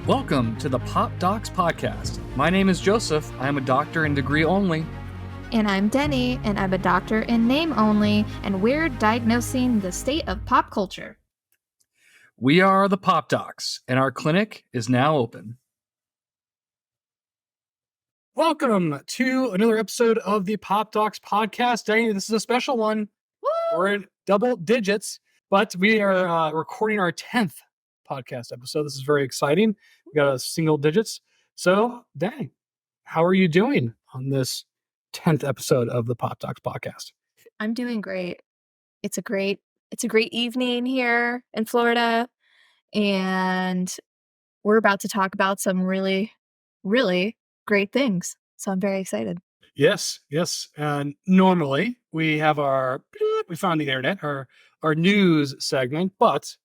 Welcome to the Pop Docs Podcast. My name is Joseph. I am a doctor in degree only. And I'm Denny, and I'm a doctor in name only, and we're diagnosing the state of pop culture. We are the Pop Docs, and our clinic is now open. Welcome to another episode of the Pop Docs Podcast. Denny, this is a special one. Woo! We're in double digits, but we are recording our 10th podcast episode. This is very exciting. We got a single digits. So, Denny, how are you doing on this 10th episode of the Pop Docs Podcast? I'm doing great. It's a great evening here in Florida, and we're about to talk about some really, really great things. So I'm very excited. Yes. And normally we have we found the internet, our news segment, but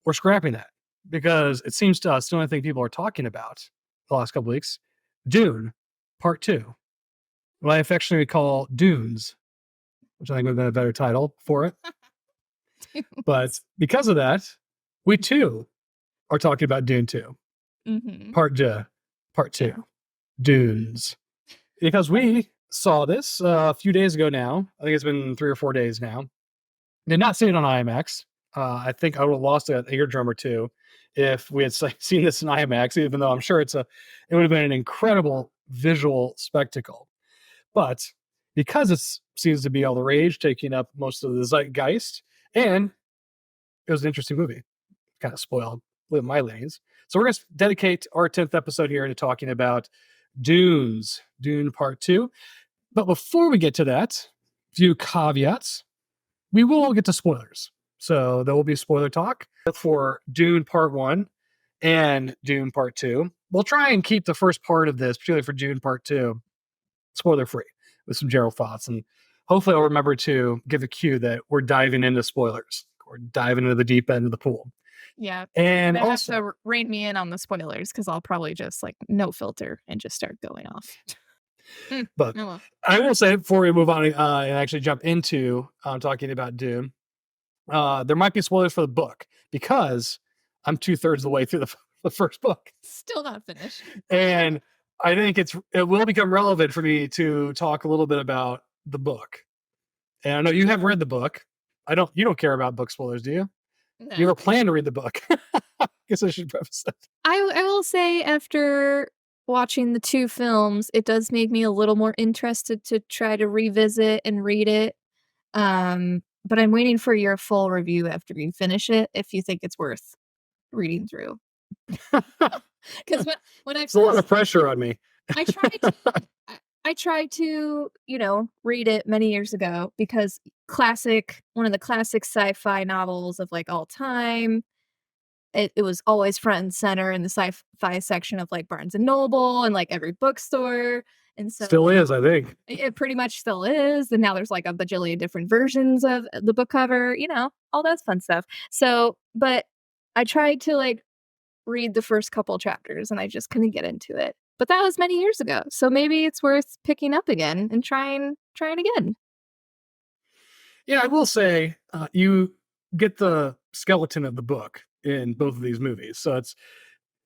we're scrapping that because it seems to us the only thing people are talking about the last couple of weeks, Dune Part 2. What I affectionately call Dunes, which I think would have been a better title for it. But because of that, we too are talking about Dune 2. Mm-hmm. Part 2. Dunes. Because we saw this a few days ago now. I think it's been 3 or 4 days now. Did not see it on IMAX. I think I would have lost an eardrum or two if we had seen this in IMAX, even though I'm sure it would have been an incredible visual spectacle. But because it seems to be all the rage, taking up most of the zeitgeist, and it was an interesting movie, kind of spoiled my lanes. So we're going to dedicate our 10th episode here to talking about Dune Part 2. But before we get to that, a few caveats. We will get to spoilers. So there will be spoiler talk for Dune Part 1 and Dune Part 2. We'll try and keep the first part of this, particularly for Dune Part 2, spoiler-free with some general thoughts. And hopefully I'll remember to give a cue that we're diving into spoilers. We're diving into the deep end of the pool. Yeah. And you also have to rein me in on the spoilers because I'll probably just no filter and just start going off. But I will say before we move on and actually jump into talking about Dune, there might be spoilers for the book because I'm 2/3 of the way through the first book. Still not finished. And I think it will become relevant for me to talk a little bit about the book. And I know you have read the book. You don't care about book spoilers, do you? No. You ever plan to read the book? I guess I should preface that. I will say after watching the 2 films, it does make me a little more interested to try to revisit and read it. But I'm waiting for your full review after you finish it, if you think it's worth reading through. Because when I've It's a lot of pressure on me. I tried to, read it many years ago because one of the classic sci-fi novels of all time. It was always front and center in the sci-fi section of Barnes and Noble and every bookstore. And so Still is, I think. It pretty much still is. And now there's a bajillion different versions of the book cover, all that fun stuff. So, but I tried to read the first couple chapters and I just couldn't get into it. But that was many years ago. So maybe it's worth picking up again and trying again. Yeah, I will say you get the skeleton of the book in both of these movies. So it's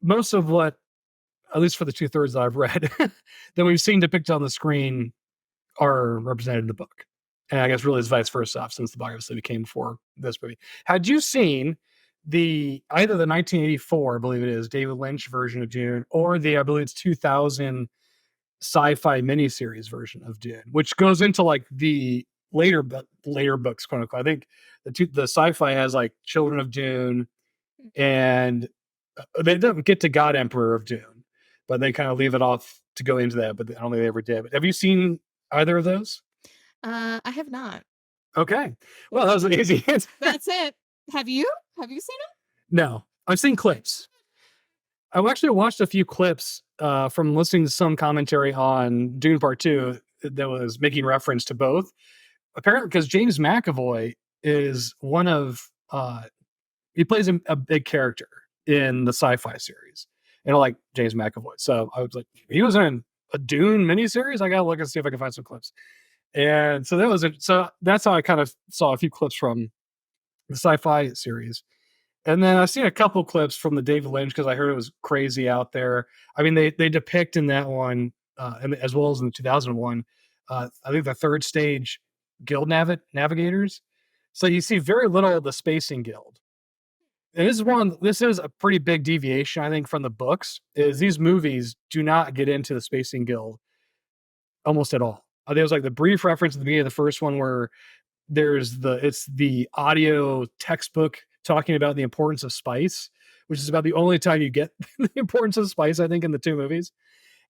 most of what, at least for the 2/3 that I've read, that we've seen depicted on the screen are represented in the book. And I guess really it's vice versa, since the book obviously came before this movie. Had you seen either the 1984, I believe it is, David Lynch version of Dune, or I believe it's 2000 sci-fi miniseries version of Dune, which goes into the later books, quote unquote. I think the sci-fi has Children of Dune, and they don't get to God Emperor of Dune, but they kind of leave it off to go into that, but I don't think they ever did. But have you seen either of those? I have not. Okay. Well, that was an easy answer. That's it. Have you? Have you seen them? No. I've seen clips. I've actually watched a few clips from listening to some commentary on Dune Part 2 that was making reference to both. Apparently, because James McAvoy is one of... he plays a big character in the sci-fi series. And I like James McAvoy. So I was like, he was in a Dune miniseries? I gotta look and see if I can find some clips. And so that's how I kind of saw a few clips from the sci-fi series. And then I've seen a couple clips from the David Lynch because I heard it was crazy out there. I mean, they depict in that one, as well as in the 2001, I think the third stage guild navigators. So you see very little of the spacing guild. And this is a pretty big deviation, I think, from the books, is these movies do not get into the spacing guild almost at all. There was like the brief reference at the beginning of the first one where it's the audio textbook talking about the importance of spice, which is about the only time you get the importance of spice, I think, in the two movies.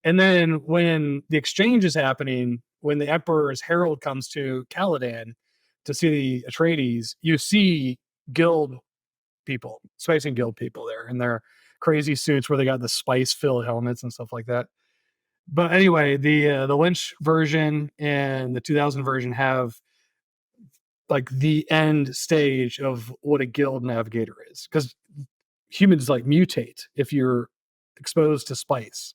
And then when the exchange is happening, when the Emperor's herald comes to Caladan to see the Atreides, you see guild people, spicing guild people there in their crazy suits where they got the spice filled helmets and stuff like that. But anyway, the Lynch version and the 2000 version have like the end stage of what a guild navigator is, because humans like mutate if you're exposed to spice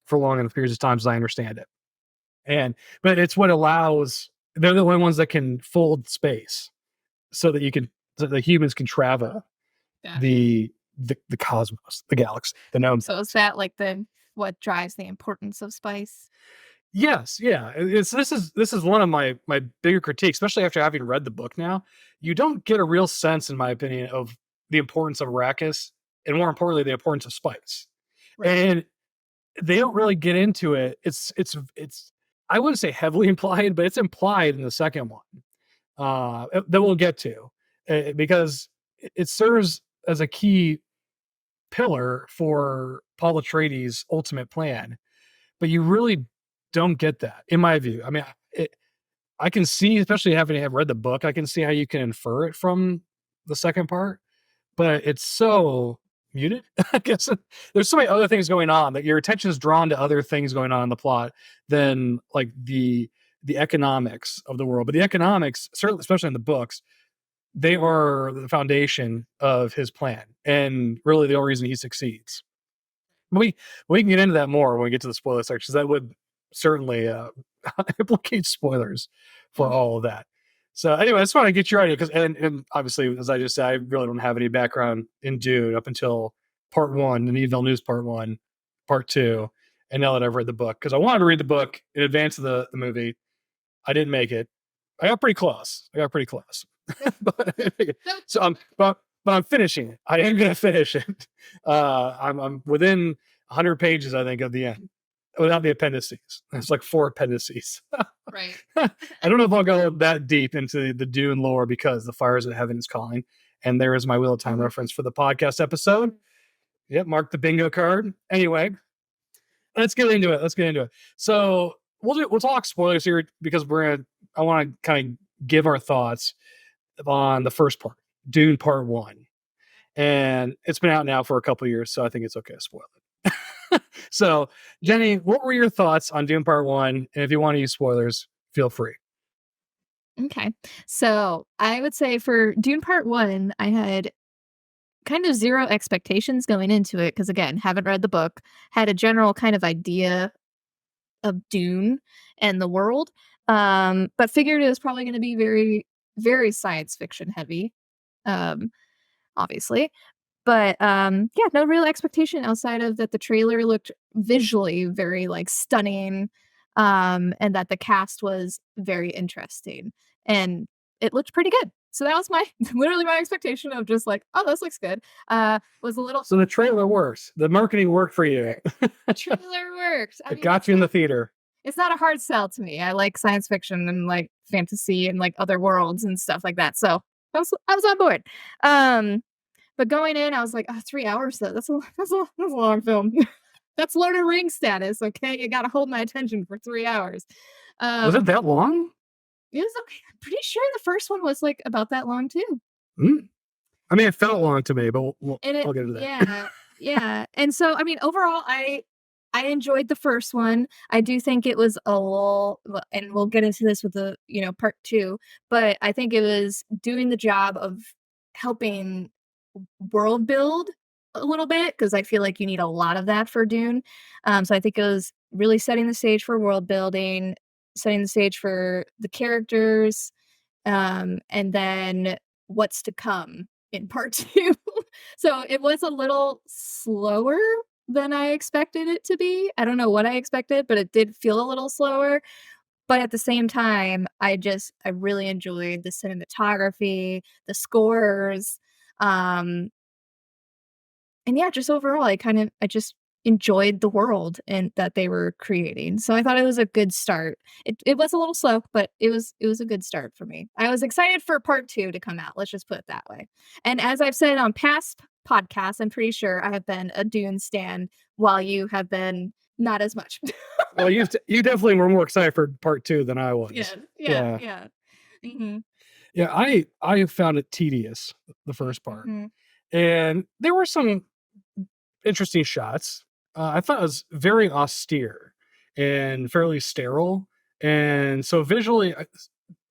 for long enough periods of time, as I understand it. But it's what allows, they're the only ones that can fold space so that the humans can travel the cosmos, the galaxy, the gnomes. So is that like what drives the importance of spice? Yes, yeah. This is one of my bigger critiques, especially after having read the book now. You don't get a real sense, in my opinion, of the importance of Arrakis, and more importantly, the importance of spice. Right. And they don't really get into it. It's I wouldn't say heavily implied, but it's implied in the second one. That we'll get to, because it serves as a key pillar for Paul Atreides' ultimate plan. But you really don't get that, in my view. I mean, I can see, especially having to have read the book, I can see how you can infer it from the second part, but it's so muted. I guess there's so many other things going on that your attention is drawn to other things going on in the plot than like the economics of the world. But the economics, certainly, especially in the books, they are the foundation of his plan and really the only reason he succeeds. We can get into that more when we get to the spoiler section. That would certainly implicate spoilers for all of that. So anyway, I just want to get your idea, because and obviously, as I just said, I really don't have any background in Dune up until part one, Denis Villeneuve's part one, part two, and now that I've read the book, because I wanted to read the book in advance of the movie. I didn't make it. I got pretty close. but I'm finishing it. I am going to finish it. I'm within 100 pages, I think, of the end, without the appendices. It's like 4 appendices. Right. I don't know if I'll go that deep into the Dune lore, because the fires of heaven is calling. And there is my Wheel of Time reference for the podcast episode. Yep, mark the bingo card. Anyway, let's get into it. So we'll talk spoilers here, because I want to kind of give our thoughts on the first part, Dune Part 1. And it's been out now for a couple of years, so I think it's okay to spoil it. So, Jenny, what were your thoughts on Dune Part 1? And if you want to use spoilers, feel free. Okay. So I would say for Dune Part 1, I had kind of zero expectations going into it, because again, haven't read the book, had a general kind of idea of Dune and the world, but figured it was probably going to be very, very science fiction heavy, obviously. But yeah, no real expectation outside of that the trailer looked visually very like stunning, and that the cast was very interesting, and it looked pretty good. So that was literally my expectation of just like, oh, this looks good. Was a little. So the trailer works. The marketing worked for you. Trailer works. It got you in the theater. It's not a hard sell to me. I like science fiction and like fantasy and like other worlds and stuff like that. So I was on board. But going in, I was like, 3 hours. That's a long film. That's Lord of the Rings status. Okay, you got to hold my attention for 3 hours. Was it that long? It was okay. I'm pretty sure the first one was like about that long too. I mean, it felt long to me, but I'll get into that. Yeah. And so, I mean, overall, I enjoyed the first one. I do think it was a little, and we'll get into this with the part 2. But I think it was doing the job of helping world build a little bit, because I feel like you need a lot of that for Dune. So I think it was really setting the stage for world building, setting the stage for the characters, and then what's to come in part 2. So it was a little slower than I expected it to be. I don't know what I expected, but it did feel a little slower. But at the same time, I really enjoyed the cinematography, the scores, um, and yeah, just overall, I just enjoyed the world and that they were creating. So I thought it was a good start. It was a little slow, but it was a good start for me. I was excited for part 2 to come out, let's just put it that way. And as I've said on past podcasts, I'm pretty sure I have been a Dune stan while you have been not as much. Well, you definitely were more excited for part 2 than I Yeah, was. yeah, yeah. Mhm, Yeah, I found it tedious, the first part. mhm. And there were some interesting shots. I thought it was very austere and fairly sterile. And so visually,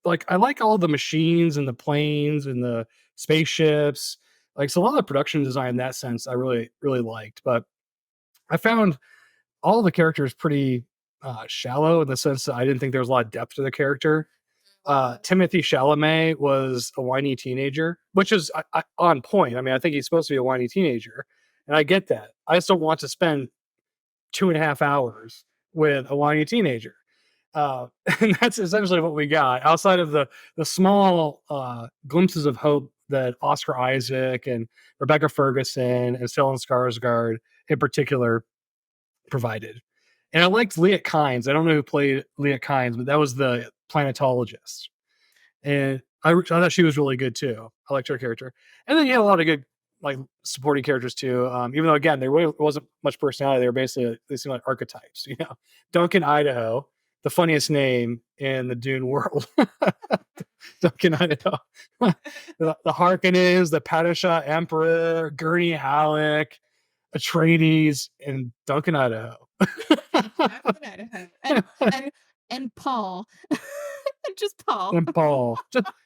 I like all the machines and the planes and the spaceships. Like, so a lot of the production design in that sense, I really, really liked. But I found all the characters pretty shallow in the sense that I didn't think there was a lot of depth to the character. Timothy Chalamet was a whiny teenager, which is on point. I mean, I think he's supposed to be a whiny teenager, and I get that. I just don't want to spend 2.5 hours with a whiny teenager. And that's essentially what we got. Outside of the small glimpses of hope that Oscar Isaac and Rebecca Ferguson and Stellan Skarsgård in particular provided. And I liked Leah Kynes. I don't know who played Leah Kynes, but that was the planetologist. And I thought she was really good too. I liked her character. And then you had a lot of good like supporting characters too. Even though again there really wasn't much personality, they seemed like archetypes. You know, Duncan Idaho, the funniest name in the Dune world. Duncan Idaho, the Harkonnens, the Padishah Emperor, Gurney Halleck, Atreides, and Duncan Idaho. Idaho. And Paul. Just Paul. And Paul,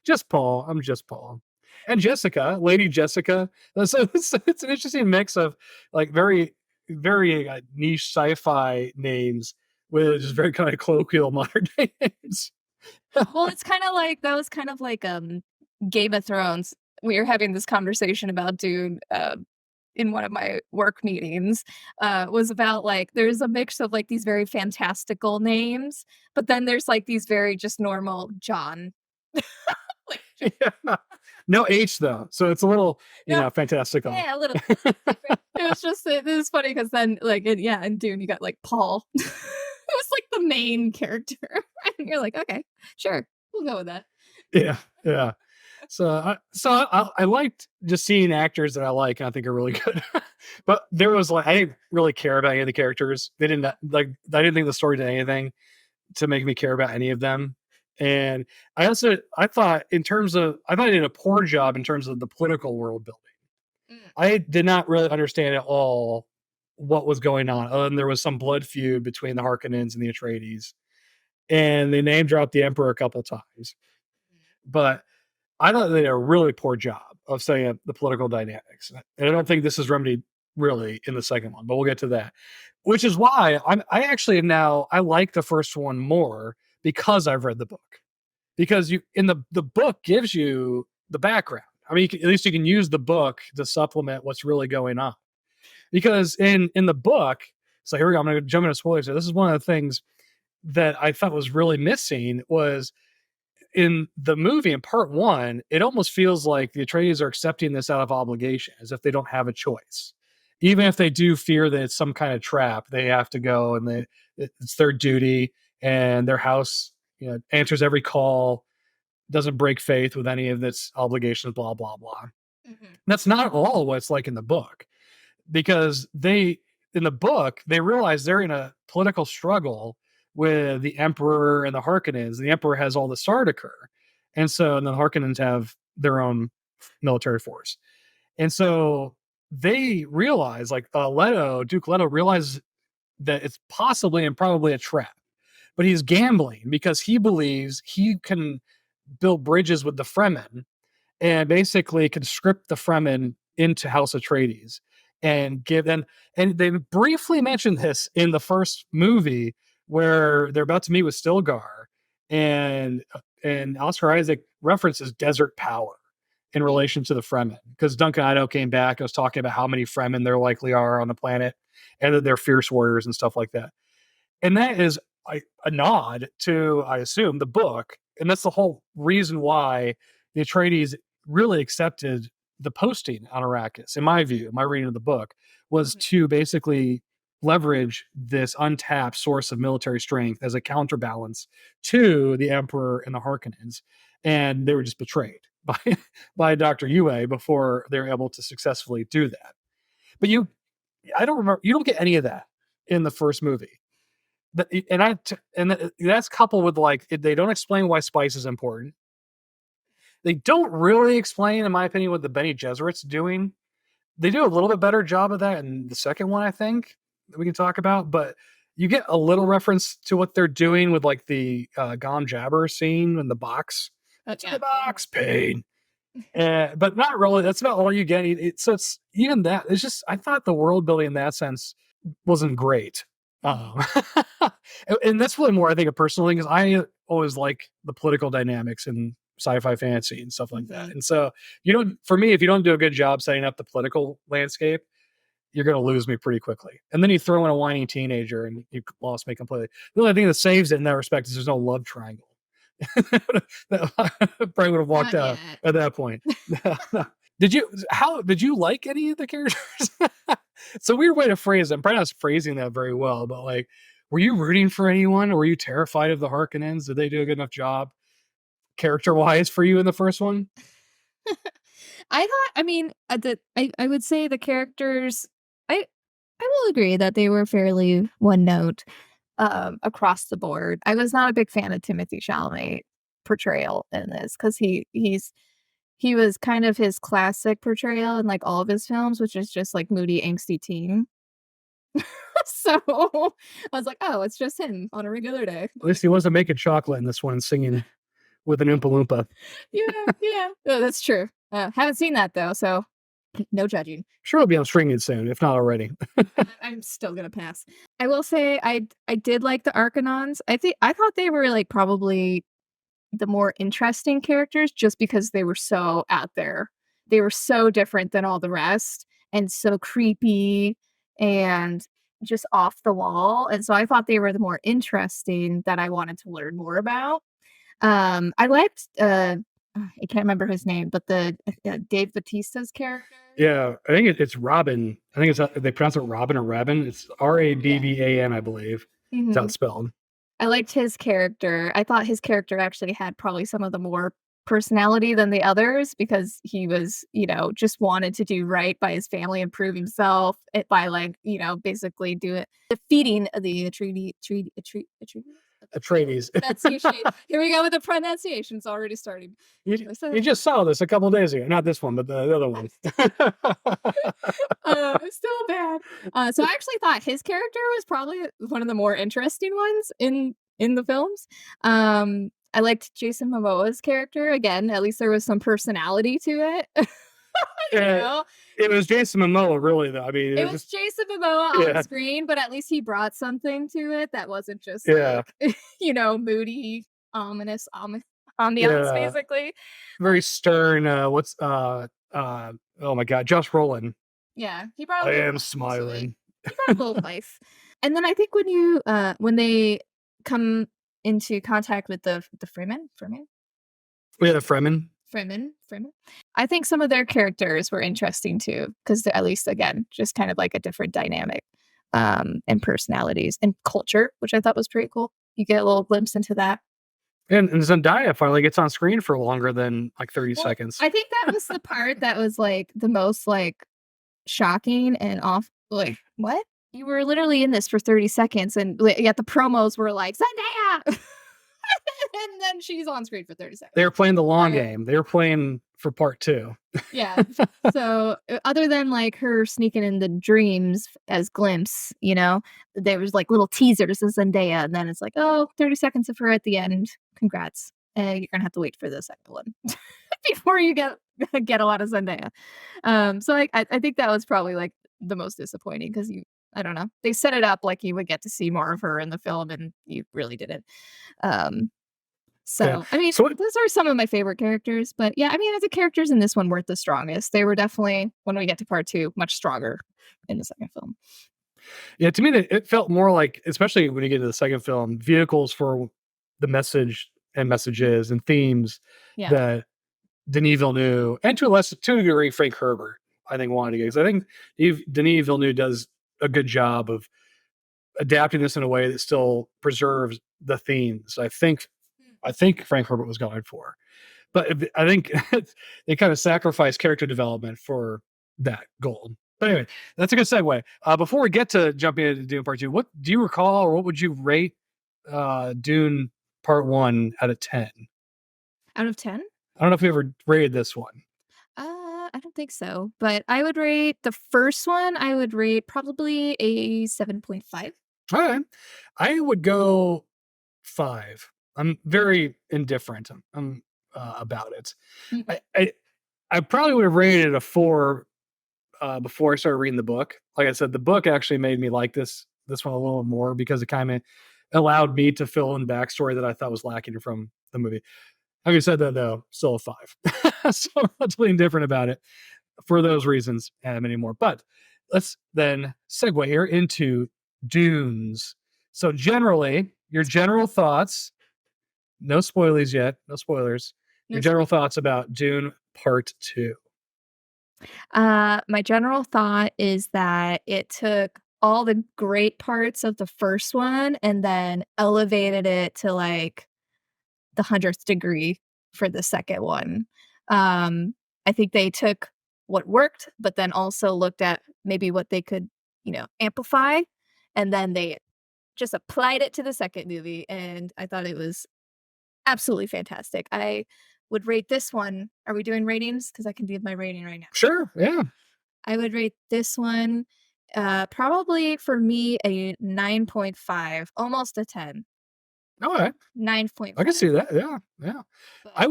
just Paul. I'm just Paul. And Jessica, Lady Jessica. So it's an interesting mix of like very, very niche sci-fi names with just very kind of colloquial modern day names. Well, it's kinda like that was kind of like, Game of Thrones. We were having this conversation about Dune, in one of my work meetings, was about, like, there's a mix of, like, these very fantastical names, but then there's, like, these very just normal John. Like, Yeah. No H though, so it's a little, no, fantastical. yeah, a little different. It was funny because then, like, in Dune, you got, like, Paul. It was, like, the main character, and you're like, "Okay, sure, we'll go with that." Yeah, yeah. I liked just seeing actors that I like and I think are really good. But there was like I didn't really care about any of the characters. They didn't like I didn't think the story did anything to make me care about any of them. And I thought I did a poor job in terms of the political world building. Mm. I did not really understand at all what was going on. Other than there was some blood feud between the Harkonnens and the Atreides, and they name dropped the Emperor a couple times. But I thought they did a really poor job of setting up the political dynamics. And I don't think this is remedied really in the second one, but we'll get to that. Which is why I like the first one more because I've read the book. Because the book gives you the background. I mean, at least you can use the book to supplement what's really going on. Because in the book, so here we go. I'm going to jump into spoilers. So this is one of the things that I thought was really missing was in the movie in part one, it almost feels like the Atreides are accepting this out of obligation, as if they don't have a choice. Even if they do fear that it's some kind of trap, they have to go and it's their duty, and their house, answers every call, doesn't break faith with any of its obligations, blah, blah, blah. Mhm. That's not all what it's like in the book, because in the book, they realize they're in a political struggle with the Emperor and the Harkonnens. The Emperor has all the Sardaukar. And the Harkonnens have their own military force. And so they realize, like Duke Leto realizes that it's possibly and probably a trap. But he's gambling because he believes he can build bridges with the Fremen and basically conscript the Fremen into House Atreides and give them. And they briefly mentioned this in the first movie where they're about to meet with Stilgar, and Oscar Isaac references desert power, in relation to the Fremen, because Duncan Idaho came back and was talking about how many Fremen there likely are on the planet, and that they're fierce warriors and stuff like that. And that is a nod to, I assume, the book, and that's the whole reason why the Atreides really accepted the posting on Arrakis. In my view, my reading of the book was to basically leverage this untapped source of military strength as a counterbalance to the Emperor and the Harkonnens, and they were just betrayed by Dr. Yue before they were able to successfully do that. But I don't remember. You don't get any of that in the first movie. That's coupled with like they don't explain why spice is important. They don't really explain, in my opinion, what the Bene Gesserit's doing. They do a little bit better job of that in the second one, I think, that we can talk about. But you get a little reference to what they're doing with like the Gom Jabber scene in the box. That's the box pain. But not really. That's about all you get. So it's even that. It's just, I thought the world building in that sense wasn't great. And that's really more, I think, a personal thing, because I always like the political dynamics in sci-fi fantasy and stuff like that. And so for me, if you don't do a good job setting up the political landscape, you're going to lose me pretty quickly. And then you throw in a whiny teenager and you lost me completely. The only thing that saves it in that respect is there's no love triangle. Probably would have walked out at that point. Did you like any of the characters? It's a weird way to phrase it. I'm probably not phrasing that very well, but like, were you rooting for anyone, or were you terrified of the Harkonnens? Did they do a good enough job character-wise for you in the first one? I would say the characters, I will agree that they were fairly one note across the board. I was not a big fan of Timothée Chalamet portrayal in this, because he was kind of his classic portrayal in like all of his films, which is just like moody, angsty teen. So I was like, oh, it's just him on a regular day. At least he wasn't making chocolate in this one and singing with an Oompa Loompa. Yeah. Oh, that's true. Haven't seen that though, so no judging. Sure, it'll be on streaming soon, if not already. I'm still gonna pass. I will say I did like the Arcanons. I thought they were like probably the more interesting characters, just because they were so out there. They were so different than all the rest, and so creepy and just off the wall. And so I thought they were the more interesting, that I wanted to learn more about. I liked I can't remember his name, but the Dave Bautista's character. Yeah, I think it's Robin. I think they pronounce it Robin or Rabin. It's Rabban, I believe. It's how it's spelled. I liked his character. I thought his character actually had probably some of the more personality than the others, because he was, just wanted to do right by his family and prove himself by basically defeating the Atreides. Here we go with the pronunciations already starting. You just saw this a couple days ago. Not this one, but the other one. It's still bad. So I actually thought his character was probably one of the more interesting ones in the films. I liked Jason Momoa's character. Again, at least there was some personality to it. It was Jason Momoa, really, though. I mean, it was Jason Momoa on screen, but at least he brought something to it that wasn't just moody, ominous ambiance, basically. Very stern. Oh my God, Josh Brolin. Yeah, he brought. I am smiling. He brought a little life. And then I think when they come into contact with the Fremen. Yeah, the Fremen. I think some of their characters were interesting too, because at least, again, just kind of like a different dynamic, and personalities and culture, which I thought was pretty cool. You get a little glimpse into that. And Zendaya finally gets on screen for longer than like 30 seconds. I think that was the part that was like the most like shocking and off. Like, what? You were literally in this for 30 seconds, and yet the promos were like, Zendaya! And then she's on screen for 30 seconds. They were playing the long game. They were playing for part 2. Yeah. So other than like her sneaking in the dreams as glimpse, there was like little teasers of Zendaya, and then it's like, 30 seconds of her at the end. Congrats. You're going to have to wait for the second one before you get a lot of Zendaya. So I think that was probably like the most disappointing, because I don't know. They set it up like you would get to see more of her in the film, and you really didn't. So, I mean, So those are some of my favorite characters, but yeah, I mean, the characters in this one weren't the strongest. They were definitely, when we get to part 2, much stronger in the second film. yeah, to me, it felt more like, especially when you get to the second film, vehicles for the message and messages and themes Yeah. that Denis Villeneuve, and to a degree, Frank Herbert, I think wanted to get. Because I think Denis Villeneuve does a good job of adapting this in a way that still preserves the themes. I think Frank Herbert was going for, but I think they kind of sacrifice character development for that goal. But anyway, that's a good segue. Before we get to jumping into Dune Part 2, what do you recall, or what would you rate Dune Part 1 out of 10? Out of 10? I don't know if we ever rated this one. I don't think so, but I would rate the first one, I would rate probably a 7.5. All right. I would go 5. I'm very indifferent about it. Mhm. I probably would have rated it a 4 before I started reading the book. Like I said, the book actually made me like this one a little more because it kind of allowed me to fill in backstory that I thought was lacking from the movie. Having said that, though, still a 5. So I'm totally indifferent about it for those reasons and many more. But let's then segue here into Dunes. So generally, your general thoughts, no spoilies yet, no spoilers. No Your general thoughts about Dune Part 2. My general thought is that it took all the great parts of the first one and then elevated it to like the 100th degree for the second one. I think they took what worked, but then also looked at maybe what they could, amplify, and then they just applied it to the second movie, and I thought it was absolutely fantastic. I would rate this one. Are we doing ratings? Because I can give my rating right now. Sure, yeah. I would rate this one, probably for me a 9.5, almost a 10. All right. 9.5. I can see that. Yeah, yeah. But I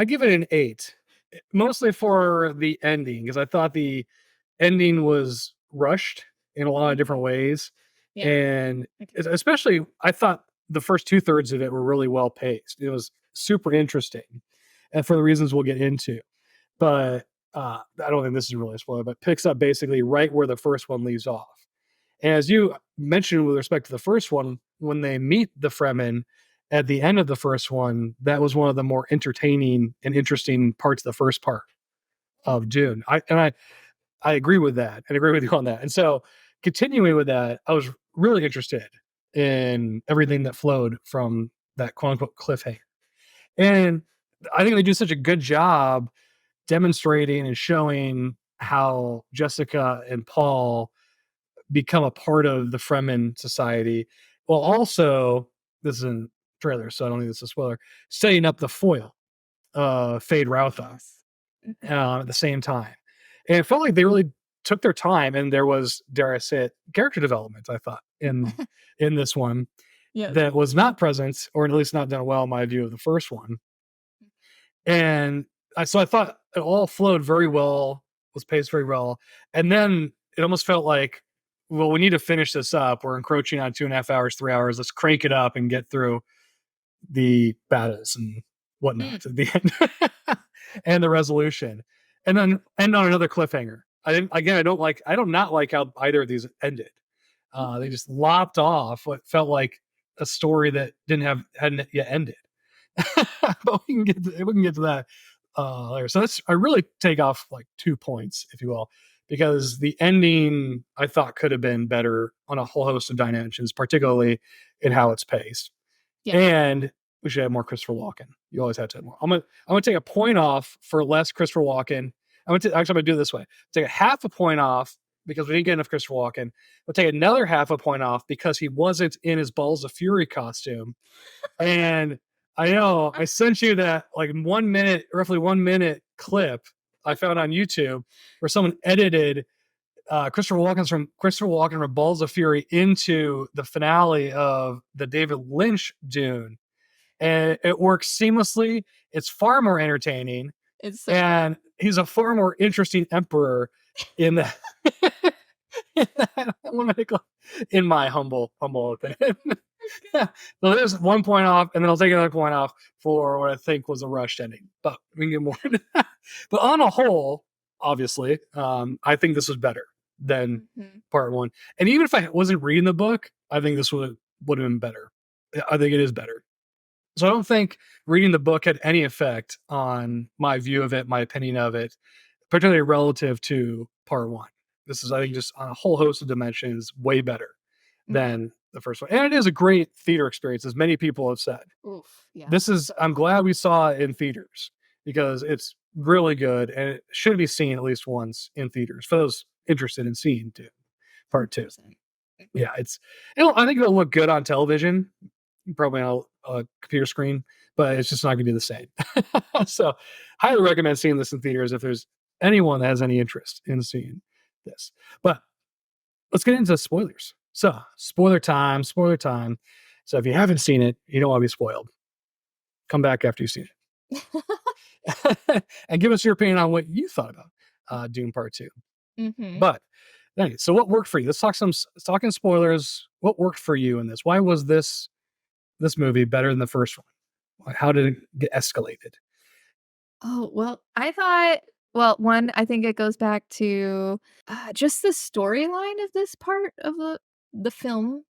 give it an 8, mostly for the ending because I thought the ending was rushed in a lot of different ways, yeah. and Okay. especially I thought the first 2/3 of it were really well paced. It was super interesting, and for the reasons we'll get into. But I don't think this is really a spoiler, but picks up basically right where the first one leaves off. And as you mentioned with respect to the first one, when they meet the Fremen at the end of the first one, that was one of the more entertaining and interesting parts of the first part of Dune. I agree with that and agree with you on that. And so continuing with that, I was really interested in everything that flowed from that quote unquote cliffhanger. And I think they do such a good job demonstrating and showing how Jessica and Paul become a part of the Fremen society, while also, this is in trailer, so I don't think this is a spoiler, setting up the foil, Fade Routha, at the same time. And it felt like they really took their time, and there was, dare I say it, character development, I thought, in this one Yeah. that was not present, or at least not done well in my view of the first one. And so I thought it all flowed very well, was paced very well. And then it almost felt like, well, we need to finish this up. We're encroaching on 2.5 hours, 3 hours. Let's crank it up and get through the battles and whatnot at the end and the resolution. And then end on another cliffhanger. I don't not like how either of these ended. They just lopped off what felt like a story that hadn't yet ended. But we can get to that later. So I really take off like 2 points, if you will, because the ending I thought could have been better on a whole host of dimensions, particularly in how it's paced. Yeah. And we should have more Christopher Walken. You always have to have more. I'm gonna take a point off for less Christopher Walken. I'm gonna do it this way. Take a half a point off because we didn't get enough Christopher Walken. We'll take another half a point off because he wasn't in his Balls of Fury costume. And I know I sent you that like roughly 1 minute clip I found on YouTube where someone edited Christopher Walken from Balls of Fury into the finale of the David Lynch Dune, and it works seamlessly. It's far more entertaining, and he's a far more interesting emperor in that. In my humble opinion. So there's 1 point off, and then I'll take another point off for what I think was a rushed ending. But we can get more into that. But on a whole, obviously, I think this was better than part one. And even if I wasn't reading the book, I think this would have been better. I think it is better. So I don't think reading the book had any effect on my view of it, my opinion of it, particularly relative to part one. This is, I think, just on a whole host of dimensions, way better than the first one. And it is a great theater experience, as many people have said. Oof, yeah. I'm glad we saw it in theaters because it's really good and it should be seen at least once in theaters for those interested in seeing Dune part 2. 100%. Yeah, I think it'll look good on television, probably on a computer screen, but it's just not going to be the same. So highly recommend seeing this in theaters if there's anyone that has any interest in seeing this. But let's get into spoilers. So spoiler time. So if you haven't seen it, you don't want to be spoiled. Come back after you've seen it. And give us your opinion on what you thought about Dune Part 2. But anyway, so what worked for you? Let's talking spoilers. What worked for you in this? Why was this movie better than the first one? How did it get escalated? Oh, well, I thought, one, I think it goes back to just the storyline of this part of the film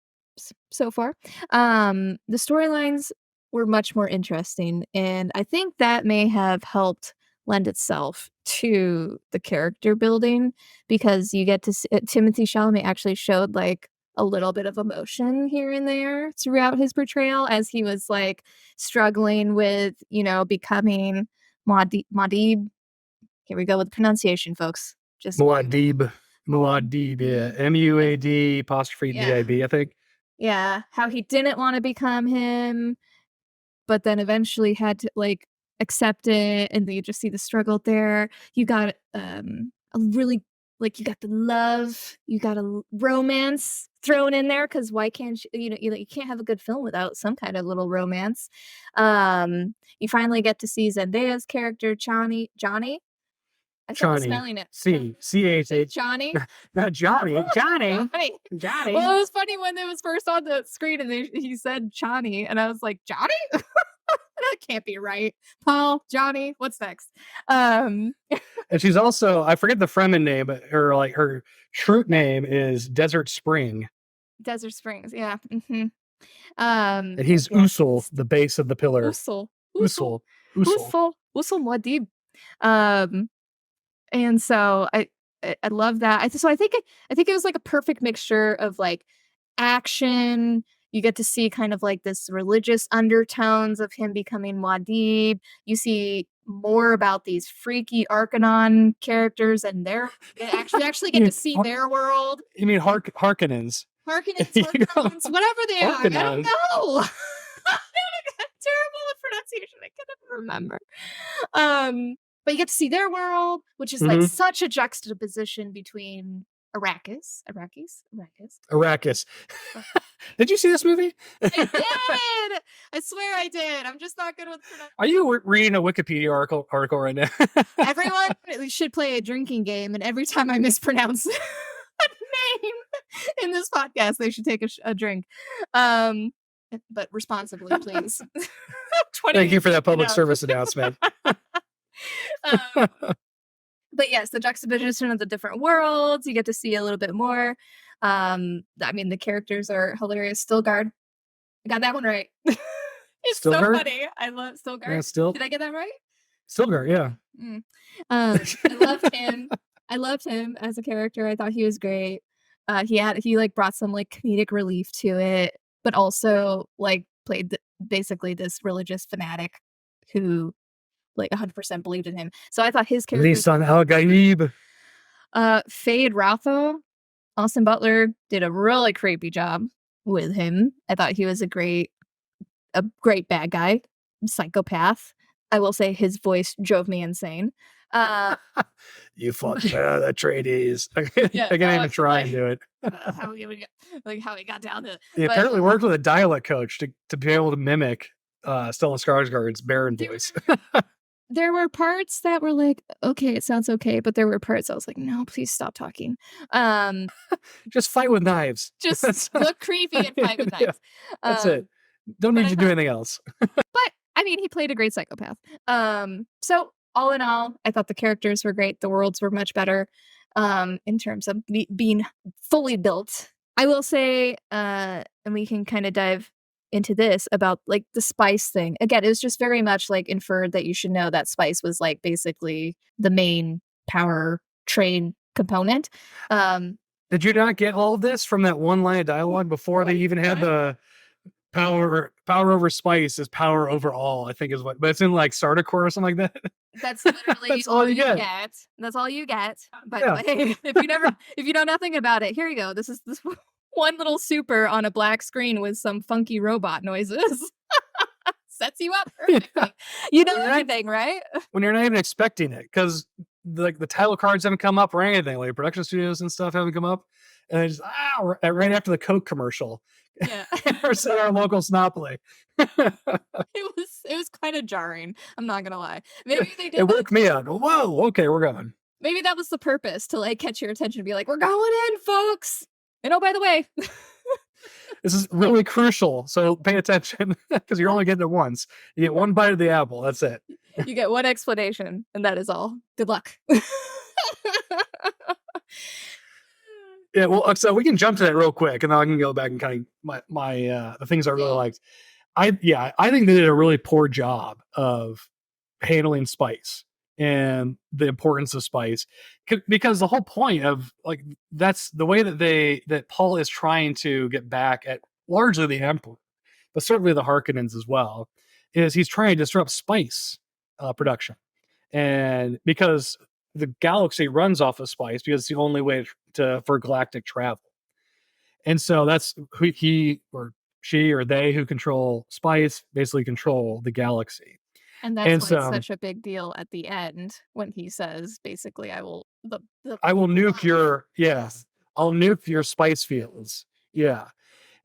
so far. The storylines were much more interesting, and I think that may have helped lend itself to the character building because you get to see, Timothée Chalamet actually showed like a little bit of emotion here and there throughout his portrayal as he was like struggling with, becoming Muad'Dib. Here we go with the pronunciation, folks. Just Muad'Dib, yeah, M-U-A-D apostrophe D-I-B, I think. Yeah, how he didn't want to become him, but then eventually had to like accept it, and then you just see the struggle there. You got a really you got the love, you got a romance thrown in there because why can't you can't have a good film without some kind of little romance. You finally get to see Zendaya's character Johnny. I started spelling it. C-H-H. Johnny. Not Johnny. Johnny. Well, it was funny when it was first on the screen and he said Johnny, and I was like, Johnny? That can't be right. Paul, Johnny, what's next? And she's also, I forget the Fremen name, but her true name is Desert Spring. Desert Springs, yeah. And he's Usul, the base of the pillar. Usul Muad'Dib. And so I love that. I think it was like a perfect mixture of like action. You get to see kind of like this religious undertones of him becoming Muad'Dib. You see more about these freaky Arcanon characters and you actually get to see their world. You mean Harkonnens? Harkonnens, whatever they are. I don't know. Terrible with pronunciation. I can't remember. But you get to see their world, which is like such a juxtaposition between Arrakis. Did you see this movie? I did. I swear I did. I'm just not good with pronunciation. Are you reading a Wikipedia article right now? Everyone should play a drinking game, and every time I mispronounce a name in this podcast, they should take a drink. But responsibly, please. Thank you for that public service announcement. But yes, the juxtaposition of the different worlds, you get to see a little bit more. I mean, the characters are hilarious. Stilgar, I got that one right. It's Stilgar? So funny. I love Stilgar. Yeah, Did I get that right? Stilgar, yeah. I loved him. I loved him as a character. I thought he was great. He like brought some like comedic relief to it, but also like played basically this religious fanatic who like 100% believed in him. So I thought his character Lisan al-Gaib. Fade Rotho, Austin Butler did a really creepy job with him. I thought he was a great bad guy, psychopath. I will say his voice drove me insane. You fucked the Atreides. I can't even try and do it. How he got down to. He apparently worked with a dialect coach to be able to mimic Stellan Skarsgård's Baron voice. there were parts that were like, okay, it sounds okay, but there were parts I was like, no, please stop talking. Just fight with knives. Just look creepy and fight with Yeah, knives. that's it. Don't But need I you to do thought, anything else. but I mean, he played a great psychopath. So all in all, I thought the characters were great. The worlds were much better, in terms of being fully built. I will say, and we can kind of dive into this about like the spice thing. Again, it was just very much like inferred that you should know that spice was like basically the main power trade component. Did you not get all of this from that one line of dialogue before they even had the power over spice is power over all, I think is what, but it's in like Sardacore or something like that. That's literally That's all you get. That's all you get. But Yeah. like, if you know nothing about it, here you go. This is this one little super on a black screen with some funky robot noises. Sets you up perfectly. Yeah. You know everything, right? When you're not even expecting it, because like the title cards haven't come up or anything, like production studios and stuff haven't come up, and they just right after the Coke commercial. Yeah. Or our local Snopoly. It was kind of jarring. I'm not gonna lie. Maybe they did. It woke me up. Whoa, okay, we're going. Maybe that was the purpose, to like catch your attention and be like, we're going in, folks. And oh, by the way, this is really crucial, so pay attention because you're only getting it once. You get one bite of the apple. That's it. You get one explanation, and that is all. Good luck. Yeah, well, so we can jump to that real quick, and then I can go back and kind of my the things I really liked. I think they did a really poor job of handling spice and the importance of spice, because the whole point of like that's the way that Paul is trying to get back at largely the Emperor, but certainly the Harkonnens as well, is he's trying to disrupt spice production, and because the galaxy runs off of spice because it's the only way for galactic travel. And so that's who he or she or they who control spice basically control the galaxy. And that's why it's such a big deal at the end when he says, basically, I will nuke your I'll nuke your spice fields. Yeah.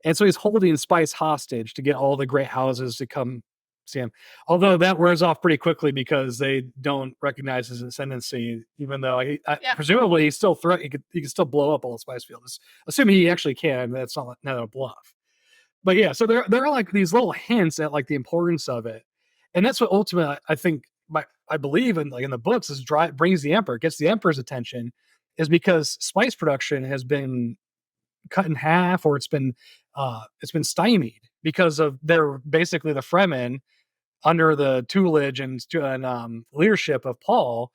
And so he's holding spice hostage to get all the great houses to come see him. Although that wears off pretty quickly because they don't recognize his ascendancy, even though presumably he's still he can still blow up all the spice fields. Assuming he actually can, that's not a bluff. But yeah, so there are like these little hints at like the importance of it. And that's what ultimately I think I believe in, like in the books, is brings the Emperor, gets the Emperor's attention, is because spice production has been cut in half, or it's been stymied because of their basically the Fremen under the tutelage and leadership of Paul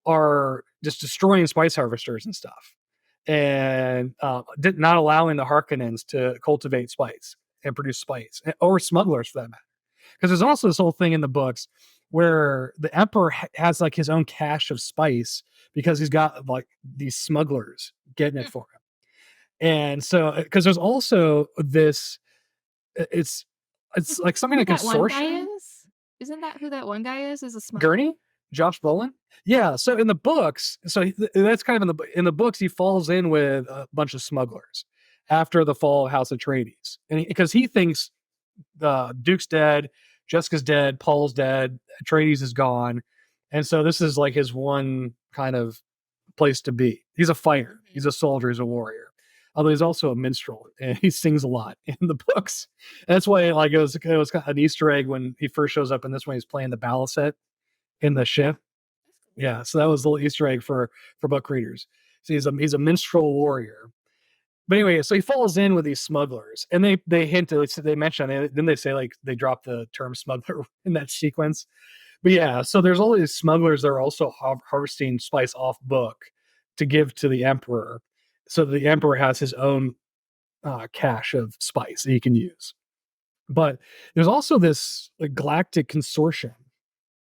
are just destroying spice harvesters and stuff, and not allowing the Harkonnens to cultivate spice and produce spice, or smugglers for that matter. Because there's also this whole thing in the books where the Emperor has like his own cache of spice because he's got like these smugglers getting it for him. And so, because there's also this, it's like something like consortium. Isn't that who that one guy is? Is a smuggler? Gurney, Josh Brolin. Yeah. So in the books, that's kind of in the books, he falls in with a bunch of smugglers after the fall of House Atreides, and because he thinks the Duke's dead, Jessica's dead, Paul's dead, Atreides is gone, and so this is like his one kind of place to be. He's a fighter, he's a soldier, he's a warrior. Although he's also a minstrel, and he sings a lot in the books. And that's why, like, it was kind of an Easter egg when he first shows up in this one. He's playing the baliset in the ship. Yeah, so that was a little Easter egg for book readers. So he's a minstrel warrior. But anyway, so he falls in with these smugglers, and they hint to, they mention it. Then they say, like, they drop the term smuggler in that sequence. But yeah, so there's all these smugglers that are also harvesting spice off book to give to the Emperor. So the Emperor has his own cache of spice that he can use. But there's also this like galactic consortium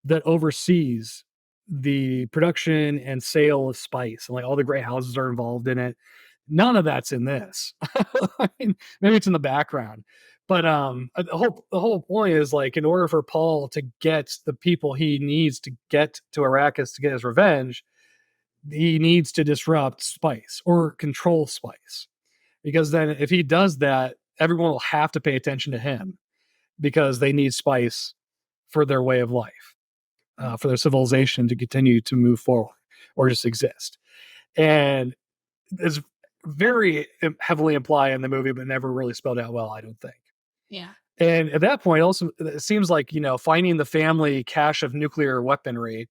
that oversees the production and sale of spice, and like all the great houses are involved in it. None of that's in this. I mean, maybe it's in the background, but the whole point is, like, in order for Paul to get the people he needs to get to Arrakis to get his revenge, he needs to disrupt spice or control spice, because then if he does that, everyone will have to pay attention to him because they need spice for their way of life. for their civilization to continue to move forward or just exist. And it's very heavily implied in the movie, but never really spelled out well, I don't think. Yeah. And at that point, also, it seems like, finding the family cache of nuclear weaponry,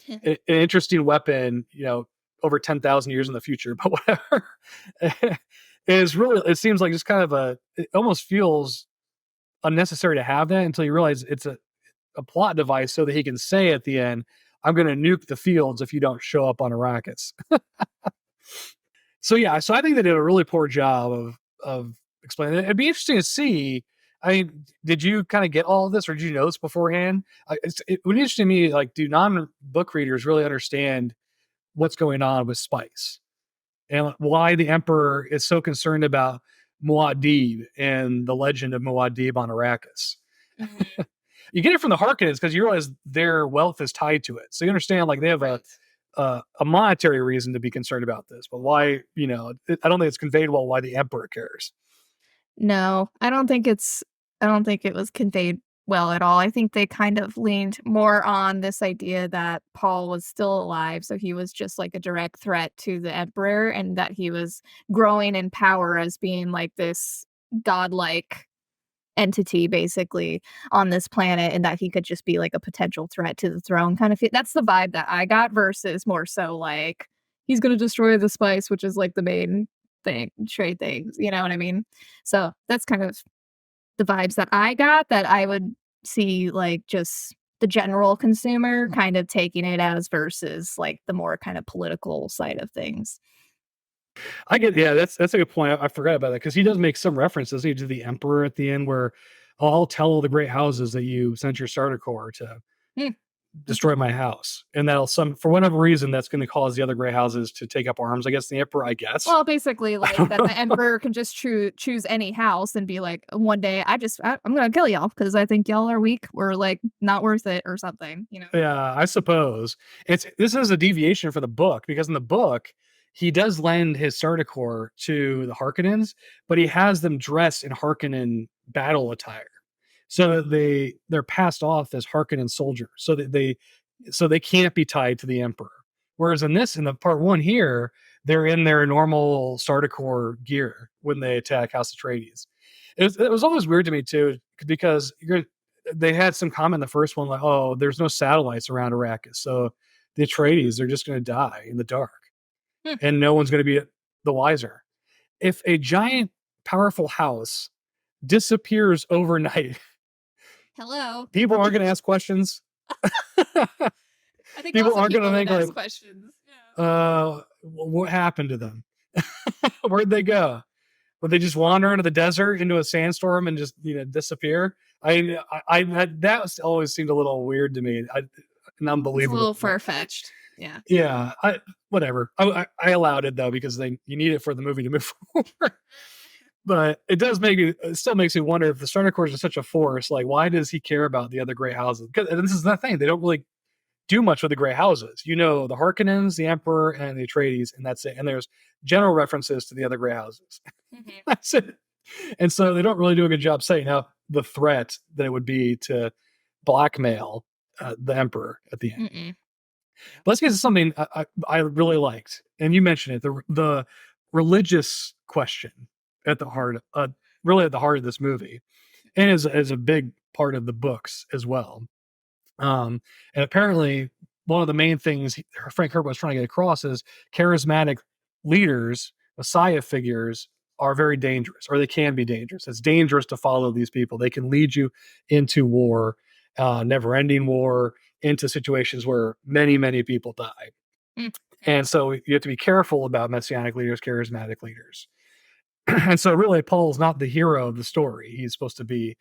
an interesting weapon, over 10,000 years in the future, but whatever, is really, it seems like just kind of it almost feels unnecessary to have that until you realize it's a plot device so that he can say at the end, I'm going to nuke the fields if you don't show up on Arrakis. So I think they did a really poor job of explaining it. It'd be interesting to see. I mean, did you kind of get all of this, or did you know this beforehand? It would be interesting to me, like, do non-book readers really understand what's going on with spice and why the Emperor is so concerned about Muad'Dib and the legend of Muad'Dib on Arrakis? Mhm. You get it from the Harkonnens because you realize their wealth is tied to it, so you understand, like, they have Right. a monetary reason to be concerned about this, but why, I don't think it's conveyed well why the Emperor cares. No, I don't think it was conveyed well at all. I think they kind of leaned more on this idea that Paul was still alive, so he was just like a direct threat to the emperor, and that he was growing in power as being like this godlike entity basically on this planet, and that he could just be like a potential threat to the throne kind of that's the vibe that I got, versus more so like he's going to destroy the spice, which is like the main thing, trade things, you know what I mean? So that's kind of the vibes that I got, that I would see like just the general consumer kind of taking it as, versus like the more kind of political side of things. I get, yeah, that's a good point. I forgot about that because he does make some reference, doesn't he, to the Emperor at the end, where, "Oh, I'll tell all the great houses that you sent your starter corps to Hmm. destroy my house," and that'll for whatever reason that's going to cause the other great houses to take up arms against the Emperor, I guess. Well, basically, I like don't that know. the emperor can just choose any house and be like, one day I'm gonna kill y'all because I think y'all are weak or like not worth it or something, you know? Yeah, I suppose this is a deviation for the book because in the book he does lend his starter corps to the Harkonnens, but he has them dressed in Harkonnen battle attire, so that they're passed off as Harkonnen soldiers, so they can't be tied to the Emperor. Whereas in the part one here, they're in their normal starter corps gear when they attack House Atreides. It was always weird to me too because they had some comment in the first one like, "Oh, there's no satellites around Arrakis, so the Atreides are just going to die in the dark, Hmm. and no one's going to be the wiser." If a giant, powerful house disappears overnight, Hello. people aren't going to ask questions. I think People lots of aren't going to people would think ask like, questions. Yeah. what happened to them? Where'd they go? Would they just wander into the desert, into a sandstorm, and just disappear? That always seemed a little weird to me, and It's a little unbelievable. far fetched. Yeah. Yeah, whatever. I allowed it though because you need it for the movie to move forward. But it still makes me wonder if the starter corps is such a force. Like, why does he care about the other great houses? Because this is the thing; they don't really do much with the great houses. The Harkonnens, the Emperor, and the Atreides, and that's it. And there's general references to the other great houses. Mhm. That's it. And so they don't really do a good job setting up the threat that it would be to blackmail the Emperor at the end. Mm-mm. But let's get to something I really liked, and you mentioned it: the religious question at the heart, really at the heart of this movie, and is a big part of the books as well. And apparently, one of the main things Frank Herbert was trying to get across is charismatic leaders, Messiah figures, are very dangerous, or they can be dangerous. It's dangerous to follow these people. They can lead you into war, never-ending war, into situations where many, many people die. Mm. And so you have to be careful about messianic leaders, charismatic leaders. And so really, Paul's not the hero of the story. He's supposed to be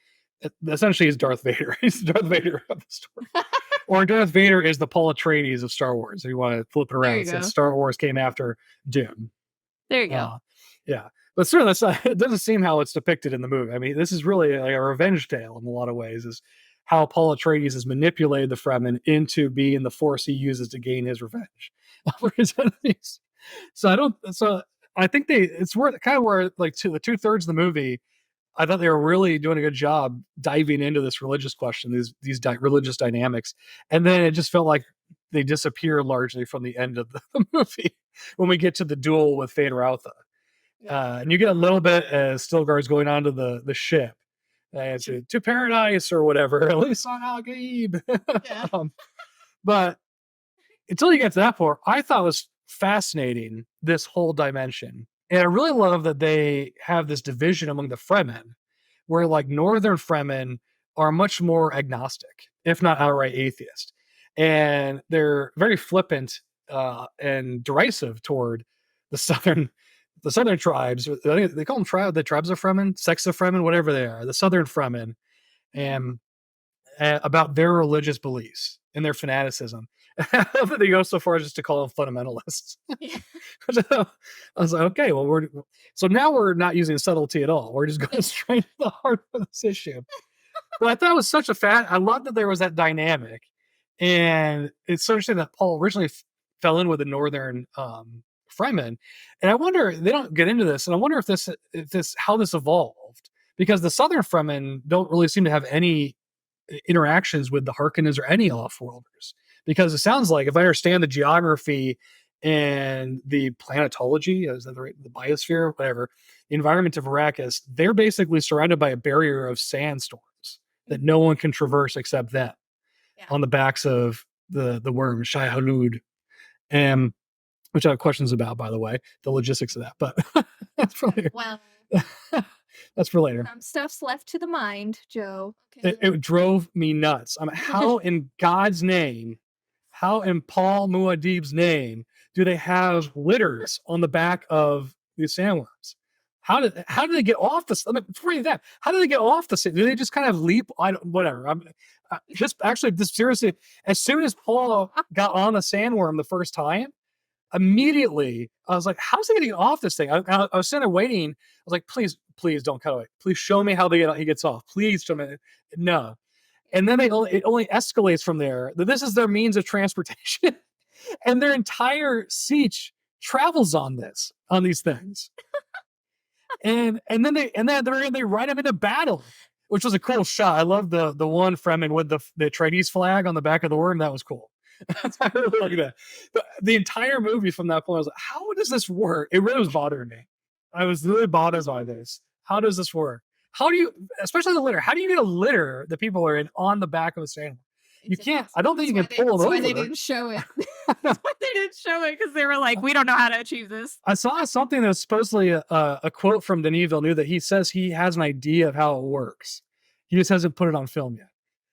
essentially he's Darth Vader. He's Darth Vader of the story. Or Darth Vader is the Paul Atreides of Star Wars. If you want to flip it There around, you since go. Star Wars came after Dune. There you go. Yeah, but certainly that's not, it doesn't seem how it's depicted in the movie. I mean, this is really like a revenge tale in a lot of ways. Is how Paul Atreides has manipulated the Fremen into being the force he uses to gain his revenge over his enemies. So I think it's where kind of where like the 2/3 of the movie I thought they were really doing a good job diving into this religious question, religious dynamics, and then it just felt like they disappear largely from the end of the movie when we get to the duel with Feyd-Rautha. And you get a little bit as Stilgar's going onto the ship to paradise or whatever, at least on Al Gaib. Yeah. But until you get to that part, I thought it was fascinating, this whole dimension. And I really love that they have this division among the Fremen, where like northern Fremen are much more agnostic, if not outright atheist. And they're very flippant and derisive toward the southern tribes. They call them the tribes of Fremen, sects of Fremen, whatever they are, the southern Fremen, and about their religious beliefs and their fanaticism. They go so far as just to call them fundamentalists. Yeah. So I was like, okay, well, now we're not using subtlety at all. We're just going straight to the heart of this issue. But I thought it was such I love that there was that dynamic. And it's so interesting that Paul originally fell in with the northern Fremen. And I wonder, they don't get into this, and I wonder if how this evolved. Because the southern Fremen don't really seem to have any interactions with the Harkonnens or any off-worlders. Because it sounds like, if I understand the geography and the planetology, is that the biosphere, whatever, the environment of Arrakis, they're basically surrounded by a barrier of sandstorms that no one can traverse except them, on the backs of the worm, Shai Hulud, which I have questions about, by the way, the logistics of that. But that's for later. Well, that's for later. Some stuff's left to the mind, Joe. Okay. It drove me nuts. How in God's name, how in Paul Muad'Dib's name, do they have litters on the back of these sandworms? How did they get off the? Before you that, how did they get off the? Do they just kind of leap? Whatever. This seriously. As soon as Paul got on the sandworm the first time, immediately I was like, "How's he going to get off this thing?" I was sitting there waiting. I was like, "Please don't cut away. Please show me how he gets off. Please show me." No. And then it only escalates from there. This is their means of transportation, and their entire siege travels on these things. And then they ride him into battle, which was a cool shot. I love the one Fremen with the Chinese flag on the back of the worm. That was cool. I really like that. The entire movie from that point, I was like, how does this work? It really was bothering me. I was really bothered by this. How does this work? How do you, especially the litter, how do you get a litter that people are in on the back of a sandwich? You can't. I don't think you can pull it over. That's why they didn't show it. That's why they didn't show it, because they were like, we don't know how to achieve this. I saw something that was supposedly a quote from Denis Villeneuve that he says he has an idea of how it works. He just hasn't put it on film yet.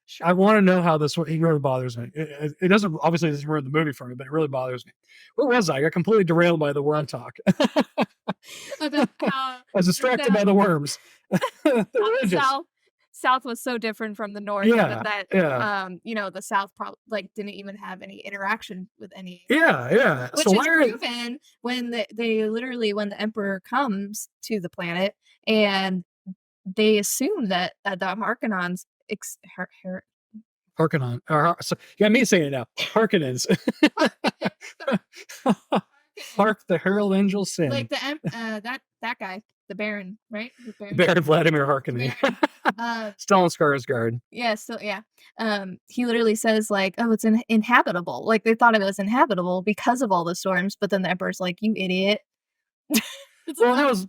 Sure. I want to know how this works. It really bothers me. It doesn't ruin the movie for me, but it really bothers me. Where was I? I got completely derailed by the worm talk. I was distracted by the worms. South was so different from the North that the South probably didn't even have any interaction with any. Yeah. Which is proven when when the Emperor comes to the planet, and they assume that the Harkonnens Harkonnen. So you got me saying it now. Harkonnens. Hark the Herald Angels sing. Like that guy, the Baron, right? Baron Vladimir Harkonnen. Stellan Skarsgård. Yeah, so yeah. He literally says like, "Oh, it's inhabitable." Like they thought it was inhabitable because of all the storms, but then the Emperor's like, "You idiot." Well, that was,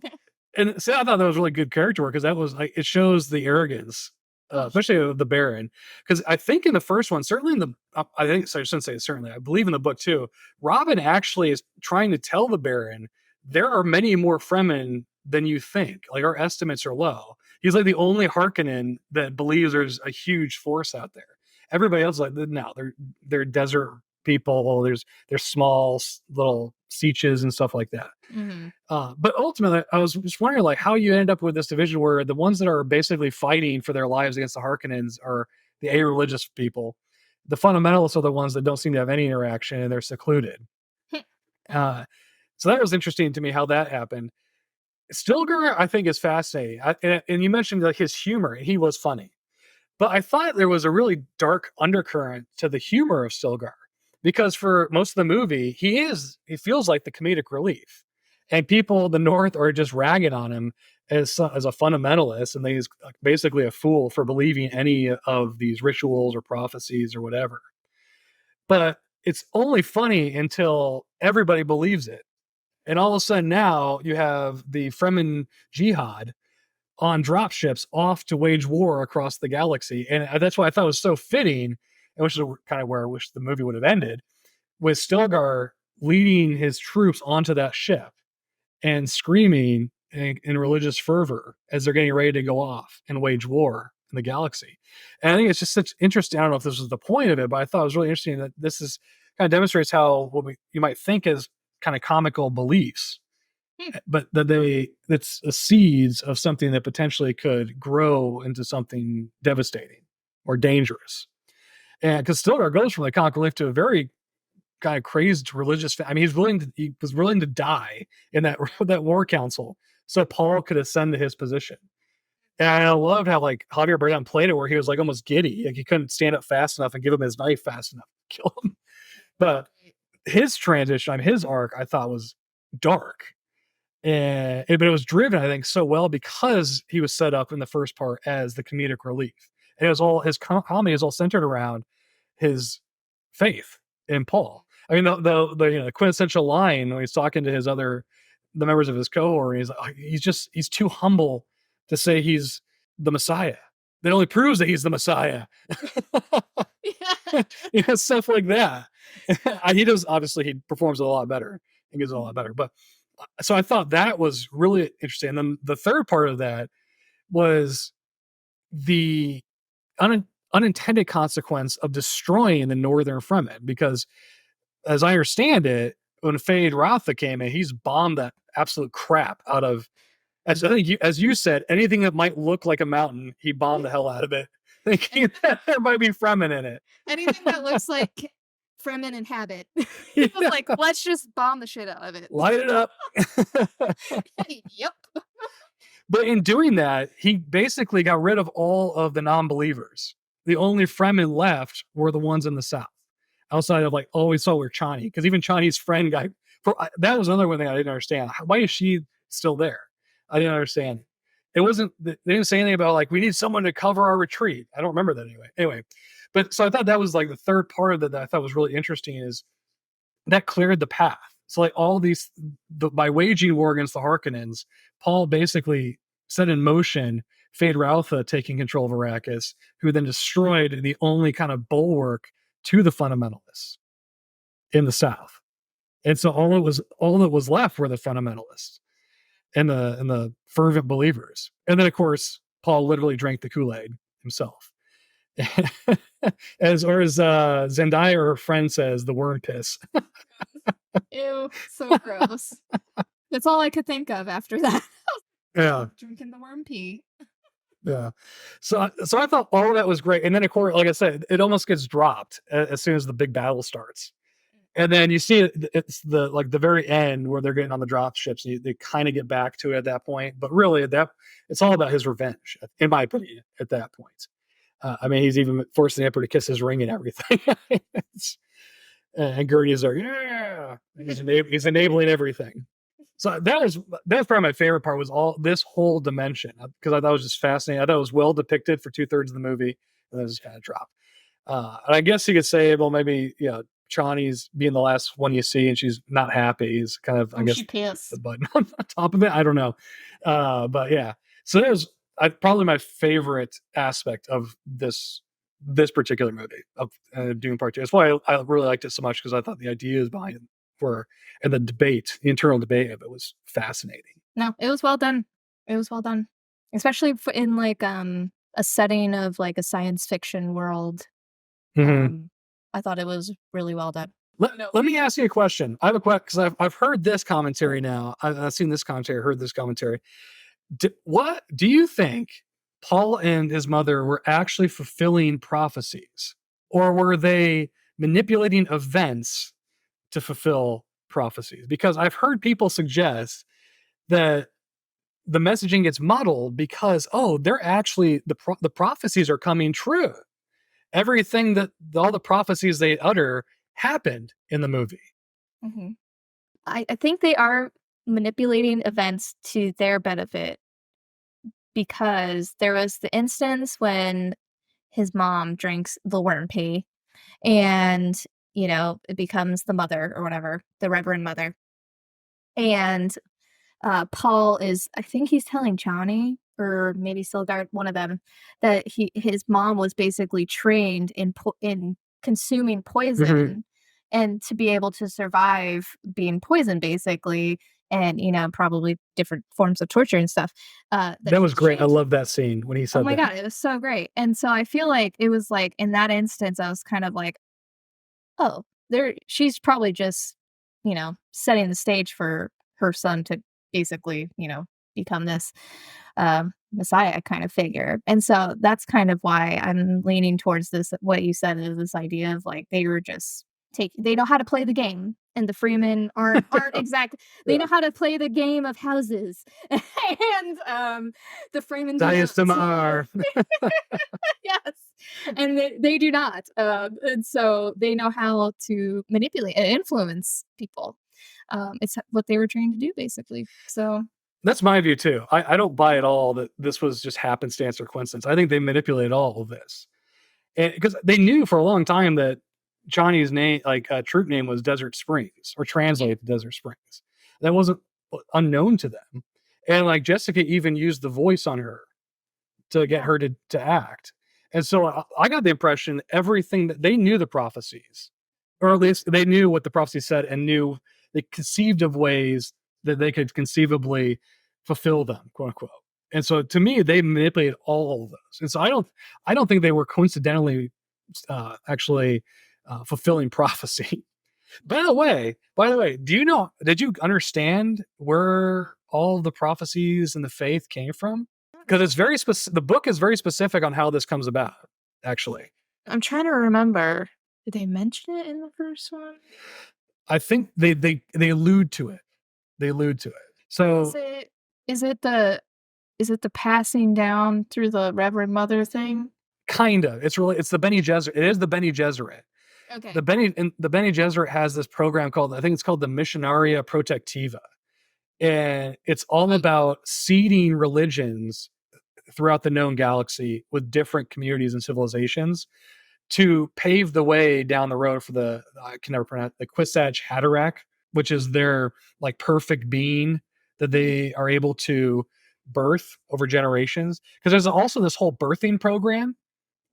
and see, I thought that was really good character work, because that was like, it shows the arrogance. Especially of the Baron, because I think in the first one, certainly I shouldn't say certainly, I believe in the book too, Robin actually is trying to tell the Baron there are many more Fremen than you think. Like, our estimates are low. He's like the only Harkonnen that believes there's a huge force out there. Everybody else is like, no, they're desert people. There's small little sieges and stuff like that. Mm-hmm. But ultimately, I was just wondering like how you end up with this division where the ones that are basically fighting for their lives against the Harkonnens are the a-religious people. The fundamentalists are the ones that don't seem to have any interaction, and they're secluded. So that was interesting to me how that happened. Stilgar, I think, is fascinating. And you mentioned like his humor. He was funny. But I thought there was a really dark undercurrent to the humor of Stilgar. Because for most of the movie, he feels like the comedic relief. And people in the North are just ragging on him as a fundamentalist, and he's basically a fool for believing any of these rituals or prophecies or whatever. But it's only funny until everybody believes it. And all of a sudden now you have the Fremen jihad on dropships off to wage war across the galaxy. And that's why I thought it was so fitting, and which is kind of where I wish the movie would have ended, with Stilgar leading his troops onto that ship and screaming in religious fervor as they're getting ready to go off and wage war in the galaxy. And I think it's just such interesting. I don't know if this was the point of it, but I thought it was really interesting that this is kind of demonstrates how you might think as kind of comical beliefs, but that it's a seeds of something that potentially could grow into something devastating or dangerous. And because Stilgar goes from the comic relief to a very kind of crazed religious. I mean, he was willing to die in that war council so Paul could ascend to his position. And I loved how like Javier Bardem played it, where he was like almost giddy, like he couldn't stand up fast enough and give him his knife fast enough to kill him. But his transition, his arc, I thought was dark, but it was driven, I think, so well because he was set up in the first part as the comedic relief, and it was all his comedy is all centered around his faith in Paul. I mean, the quintessential line when he's talking to the members of his cohort, he's too humble to say he's the Messiah. That only proves that he's the Messiah. Stuff like that. He performs it a lot better. He gets it a lot better. But so I thought that was really interesting. And then the third part of that was the unintended consequence of destroying the Northern Fremen, because as I understand it, when Fade Rotha came in, he's bombed that absolute crap out of, as you said, anything that might look like a mountain, he bombed the hell out of it, thinking that there might be Fremen in it. Anything that looks like Fremen inhabit. He was like, let's just bomb the shit out of it. Light it up. Yep. But in doing that, he basically got rid of all of the non-believers. The only Fremen left were the ones in the south. Outside of like, we saw where Chani, because even Chani's friend guy, that was another one thing I didn't understand. Why is she still there? I didn't understand. They didn't say anything about like, we need someone to cover our retreat. I don't remember that anyway. But so I thought that was like the third part of that I thought was really interesting, is that cleared the path. So like all these, by waging war against the Harkonnens, Paul basically set in motion Fade Rotha taking control of Arrakis, who then destroyed the only kind of bulwark to the fundamentalists in the south. And so all that was left were the fundamentalists and the fervent believers. And then of course Paul literally drank the Kool-Aid himself. as Zendaya or her friend says, the worm piss. Ew, so gross. That's all I could think of after that. Yeah. Drinking the worm pee. Yeah. So I thought all of that was great. And then of course, like I said, it almost gets dropped as soon as the big battle starts. And then you see it's the very end where they're getting on the drop ships, and they kind of get back to it at that point. But really it's all about his revenge, in my opinion, at that point. I mean, he's even forcing the Emperor to kiss his ring and everything. And Gertie's there, yeah. He's enabling everything. So that's probably my favorite part, was all this whole dimension, because I thought it was just fascinating. I thought it was well depicted for 2/3 of the movie, and then it just kind of dropped. And I guess you could say, well, maybe Chani's being the last one you see, and she's not happy. Is kind of, I guess, the button on top of it. I don't know, but yeah. So that was probably my favorite aspect of this particular movie of Dune Part 2. That's why I really liked it so much, because I thought the ideas behind it were, and the internal debate of it was fascinating. No, it was well done. It was well done, especially in like a setting of like a science fiction world. Mm-hmm. I thought it was really well done. Let me ask you a question. I have a question, because I've heard this commentary now. I've seen this commentary, heard this commentary. What do you think Paul and his mother were actually fulfilling prophecies, or were they manipulating events to fulfill prophecies? Because I've heard people suggest that the messaging gets muddled because, they're actually, the prophecies are coming true. Everything that all the prophecies they utter happened in the movie. Mm-hmm. I think they are manipulating events to their benefit, because there was the instance when his mom drinks the worm pee and, it becomes the mother or whatever, the Reverend Mother. And Paul is, I think he's telling Johnny or maybe Sildar, one of them, that his mom was basically trained in consuming poison, and to be able to survive being poisoned, basically, and probably different forms of torture and stuff. That was great. I Trained. love that scene when he Oh said my that. god, it was so great. And so I feel like it was like in that instance, I was kind of like, oh, she's probably just, setting the stage for her son to basically, become this messiah kind of figure. And so that's kind of why I'm leaning towards this, what you said is this idea of like they were just they know how to play the game. And the Freemen aren't exact. They Yeah. know how to play the game of houses, and the Freemen do Dias not. Damar. Yes, and they do not, and so they know how to manipulate and influence people. It's what they were trained to do, basically. So That's my view too. I don't buy at all that this was just happenstance or coincidence. I think they manipulated all of this, and because they knew for a long time that Johnny's name, like troop name, was Desert Springs, or translated to Desert Springs. That wasn't unknown to them, and like Jessica even used the voice on her to get her to act. And so I got the impression everything that they knew the prophecies, or at least they knew what the prophecy said, and knew they conceived of ways that they could conceivably fulfill them, quote unquote. And so to me, they manipulated all of those. And so I don't think they were coincidentally actually fulfilling prophecy. By the way, did you understand where all the prophecies and the faith came from? Because it's very specific. The book is very specific on how this comes about, actually. I'm trying to remember. Did they mention it in the first one? I think they allude to it. They allude to it. So Is it the passing down through the Reverend Mother thing? kind of. It's the Bene Gesserit. It is the Bene Gesserit. Okay. The Bene Gesserit has this program called, I think it's called the Missionaria Protectiva. And it's all about seeding religions throughout the known galaxy with different communities and civilizations to pave the way down the road for I can never pronounce, the Kwisatz Haderach, which is their like perfect being that they are able to birth over generations. Because there's also this whole birthing program,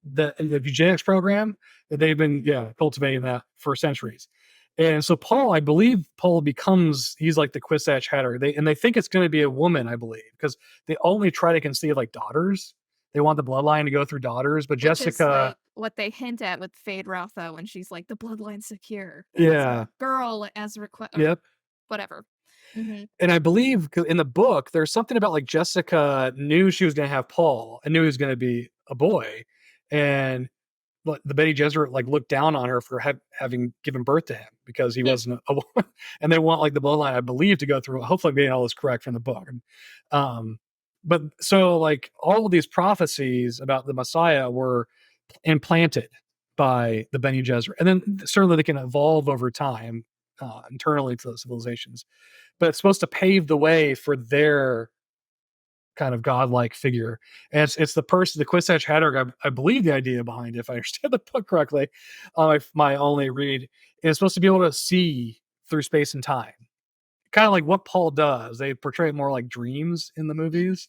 the eugenics program, that they've been cultivating that for centuries. And so I believe Paul he's like the Kwisatz Hatter. They think it's going to be a woman, I believe, because they only try to conceive like daughters. They want the bloodline to go through daughters, but Jessica, is like what they hint at with Fade Rotha when she's like the bloodline secure. Yeah, girl as request. Yep. Whatever. Mm-hmm. And I believe in the book there's something about like Jessica knew she was going to have Paul and knew he was going to be a boy, and the Bene Gesserit like looked down on her for having given birth to him because he wasn't a woman, and they want like the bloodline, I believe, to go through. Hopefully, I'm getting all this correct from the book. But so like all of these prophecies about the Messiah were implanted by the Bene Gesserit, and then certainly they can evolve over time internally to those civilizations. But it's supposed to pave the way for their kind of godlike figure. And it's the Kwisatz Haderach, I believe the idea behind it, if I understand the book correctly, my only read, is supposed to be able to see through space and time. Kind of like what Paul does. They portray it more like dreams in the movies.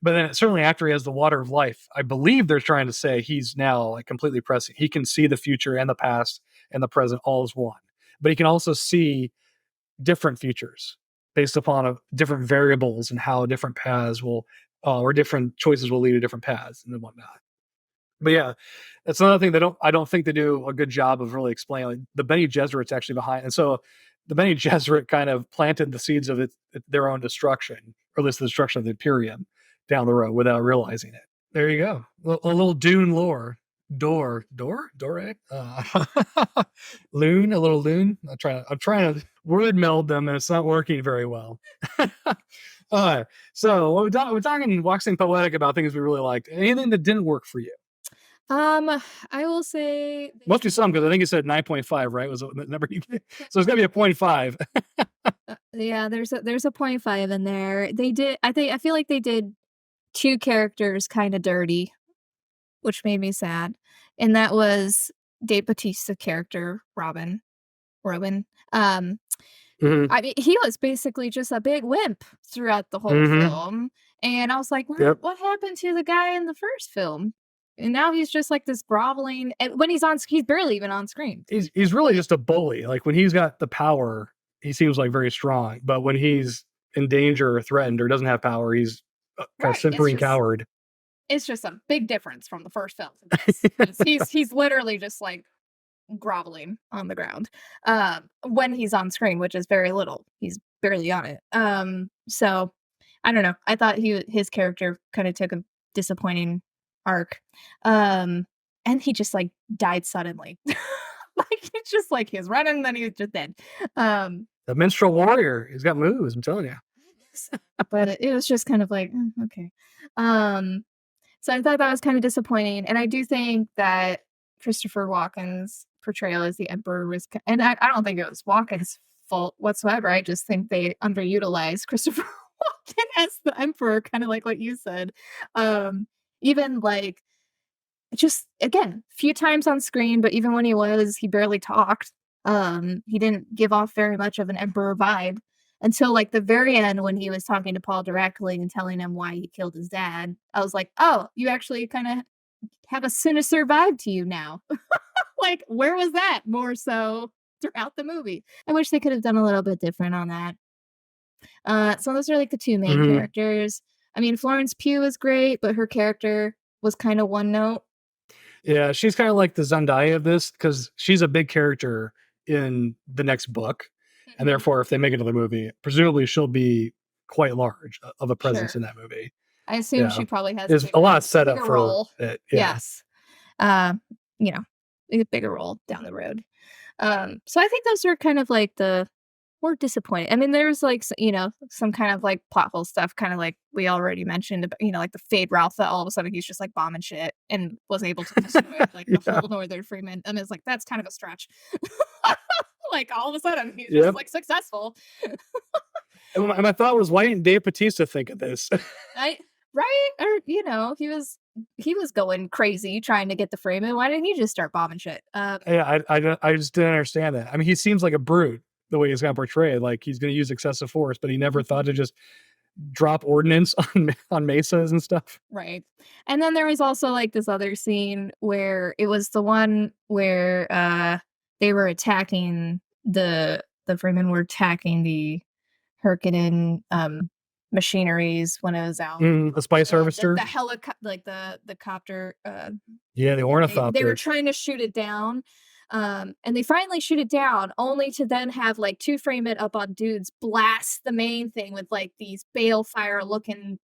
But then certainly after he has the water of life, I believe they're trying to say he's now like completely prescient. He can see the future and the past and the present all as one. But he can also see different futures based upon different variables and how different paths will or different choices will lead to different paths and whatnot. But yeah, that's another thing I don't think they do a good job of really explaining. Like, the Bene Gesserit's actually behind, and so the Bene Gesserit kind of planted the seeds of their own destruction, or at least the destruction of the Imperium down the road without realizing it. There you go, a little Dune lore. Dore, loon, a little loon. I'm trying to word meld them, and it's not working very well. All right, so we're talking waxing poetic about things we really liked. Anything that didn't work for you? I will say Must be some, because I think you said 9.5, right? Was the number so it's got to be a 0.5. Yeah, there's a 0.5 in there. I feel like they did 2 characters kinda dirty, which made me sad, and that was Dave Bautista's character, Robin. Um, Hmm. I mean, he was basically just a big wimp throughout the whole Hmm. film, and I was like, Yep. What happened to the guy in the first film?" And now he's just like this groveling and when he's barely even on screen. He's really just a bully. Like when he's got the power, he seems like very strong. But when he's in danger or threatened or doesn't have power, he's a kind of Right, simpering coward. it's just a big difference from the first film to this. 'Cause he's literally just, like, groveling on the ground, when he's on screen, which is very little. He's barely on it. So I don't know. I thought his character kinda took a disappointing arc. And he just, like, died suddenly. Like, it's just like he was running, then he was just dead. Um, The minstrel warrior, he's got moves. I'm telling you. but it was just kind of like, okay." Um So I thought that was kind of disappointing, and I do think that Christopher Walken's portrayal as the Emperor was, and I don't think it was Walken's fault whatsoever. I just think they underutilized Christopher Walken as the Emperor, kind of like what you said. Even like just again, few times on screen, but even when he barely talked. He didn't give off very much of an Emperor vibe until like the very end when he was talking to Paul directly and telling him why he killed his dad. I was like, "Oh, you actually kind of have a sinister vibe to you now." Like, where was that more so throughout the movie? I wish they could have done a little bit different on that. So those are like the two main Hmm. characters. I mean, Florence Pugh was great, but her character was kind of one note. Yeah, she's kind of like the Zendaya of this because she's a big character in the next book, and Mhm. therefore, if they make another movie, presumably she'll be quite large of a presence Sure. in that movie. I assume Yeah, she probably has there's a lot of a setup bigger for role. it. Yeah. Yes. Um, you know, a bigger role down the road. So I think those are kind of like the more disappointing. I mean, there's like some kind of like plot hole stuff, kind of like we already mentioned, about, like the Fade Ralph that all of a sudden he's just like bombing shit and was able to destroy like the Yeah. whole Northern Freeman. And it's like that's kind of a stretch. Like all of a sudden he's just Yep. like successful. And my thought was, why didn't Dave Bautista think of this? I right? Or he was going crazy trying to get the Freeman. Why didn't he just start bombing shit? Yeah, I just didn't understand that. I mean, he seems like a brute the way he's got portrayed. Like he's going to use excessive force, but he never thought to just drop ordnance on mesas and stuff. Right. And then there was also like this other scene where it was the one where they were attacking the Freemen were attacking the Herculean machineries when it was out. The spice And harvester. the helicopter like the copter Yeah, the they were ornithopter. trying to shoot it down. And they finally shoot it down, only to then have like two Freemen up on dudes blast the main thing with like these balefire looking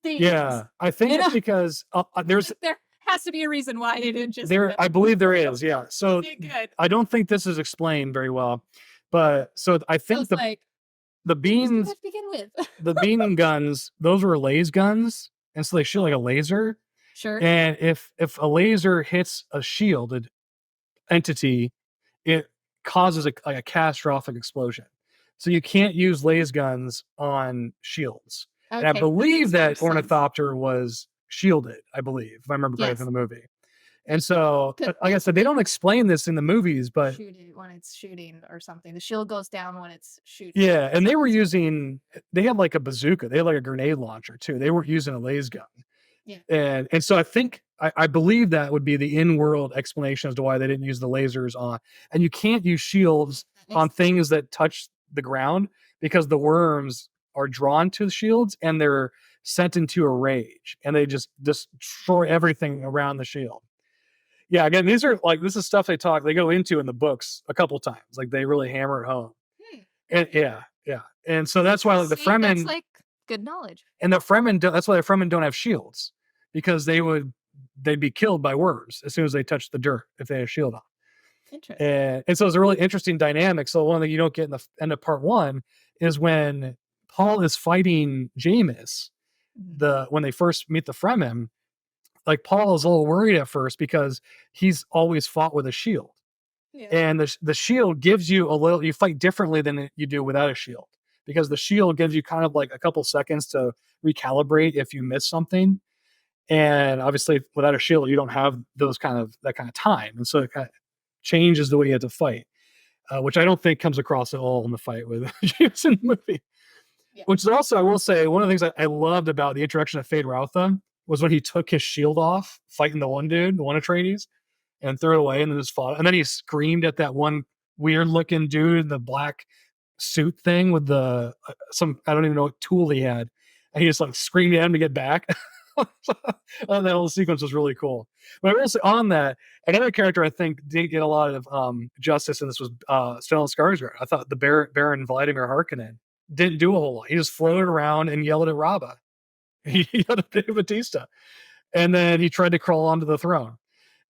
things. Yeah, I think You it's know, because there's there has to be a reason why they didn't just there. I believe there is. Yeah. So did good. I don't think this is explained very well, but so I I think was like, the what was beans that to begin with? the bean guns, those were laser guns, and so they shoot like a laser. Sure. And if a laser hits a shielded entity, it causes like a catastrophic explosion. So you can't use laser guns on shields. And I Okay. believe That that makes more sense. ornithopter was shielded, I believe, if I remember correctly Yes. from the movie. And so, Could like I said, they don't explain this in the movies, but shoot it when it's shooting or something. The shield goes down when it's shooting. yeah, and they had like a bazooka, they had like a grenade launcher too. They weren't using a laser gun. Yeah. And so I believe that would be the in-world explanation as to why they didn't use the lasers on. And you can't use shields on things that touch the ground because the worms are drawn to the shields and they're sent into a rage and they just destroy everything around the shield. Yeah, again, this is stuff they go into in the books a couple times. Like they really hammer it home. And yeah. And so that's why like the See, that's Fremen like good knowledge. and the Fremen that's why the Fremen don't have shields because they'd be killed by worms as soon as they touch the dirt if they had a shield on. Interesting. And so it's a really interesting dynamic. So one thing you don't get in the end of part one is when Paul is fighting Jameis, when they first meet the Fremen, like Paul is a little worried at first because he's always fought with a shield. And the shield gives you you fight differently than you do without a shield, because the shield gives you kind of like a couple seconds to recalibrate if you miss something. And obviously without a shield, you don't have that kind of time. And so it kind of changes the way you have to fight, which I don't think comes across at all in the fight with James in the movie. Yeah. Which is also, I will say, one of the things I loved about the introduction of Fade Routha was when he took his shield off, fighting the one Atreides, and threw it away, and then just fought. And then he screamed at that one weird looking dude in the black suit thing with the I don't even know what tool he had. And he just like screamed at him to get back. That whole sequence was really cool. But I will say on that, another character I think didn't get a lot of justice in this was Stellan Skarsgård. I thought the Baron Vladimir Harkonnen didn't do a whole lot. He just floated around and yelled at Rabba. He yelled at Dave Bautista. And then he tried to crawl onto the throne.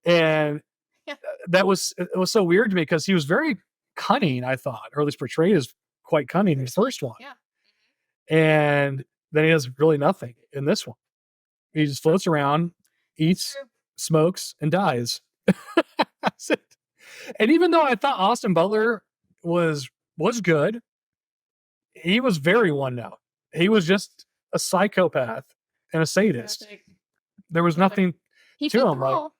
And it was so weird to me because he was very cunning, I thought, or at least portrayed as quite cunning in the first one. Yeah. And then he does really nothing in this one. He just floats around, eats, smokes, and dies. That's it. And even though I thought Austin Butler was good, he was very one note. He was just a psychopath and a sadist. There was nothing to him. Like,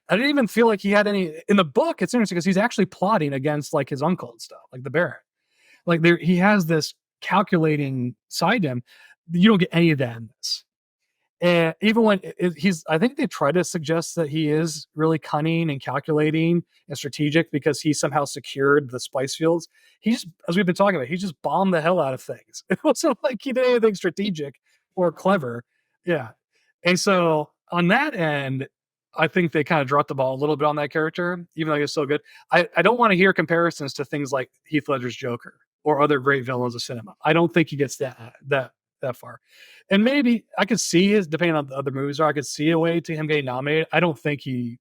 I didn't even feel like he had any in the book. It's interesting because he's actually plotting against like his uncle and stuff, like the Baron. Like he has this calculating side to him. You don't get any of that in this. And even when I think they try to suggest that he is really cunning and calculating and strategic because he somehow secured the spice fields. He just, as we've been talking about, he just bombed the hell out of things. It wasn't like he did anything strategic or clever. Yeah. And so on that end, I think they kind of dropped the ball a little bit on that character, even though he was so good. I don't want to hear comparisons to things like Heath Ledger's Joker or other great villains of cinema. I don't think he gets that far. And maybe I could see his, depending on the other movies, or I could see a way to him getting nominated. I don't think he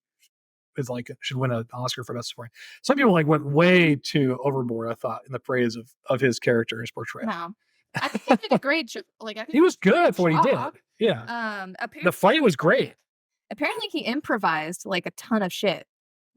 is like should win an Oscar for best supporting. Some people like went way too overboard, I thought, in the praise of his character, his portrayal. No. I think he did a great job. Like, I think he was good for what he did. Yeah. The fight was great. Apparently he improvised like a ton of shit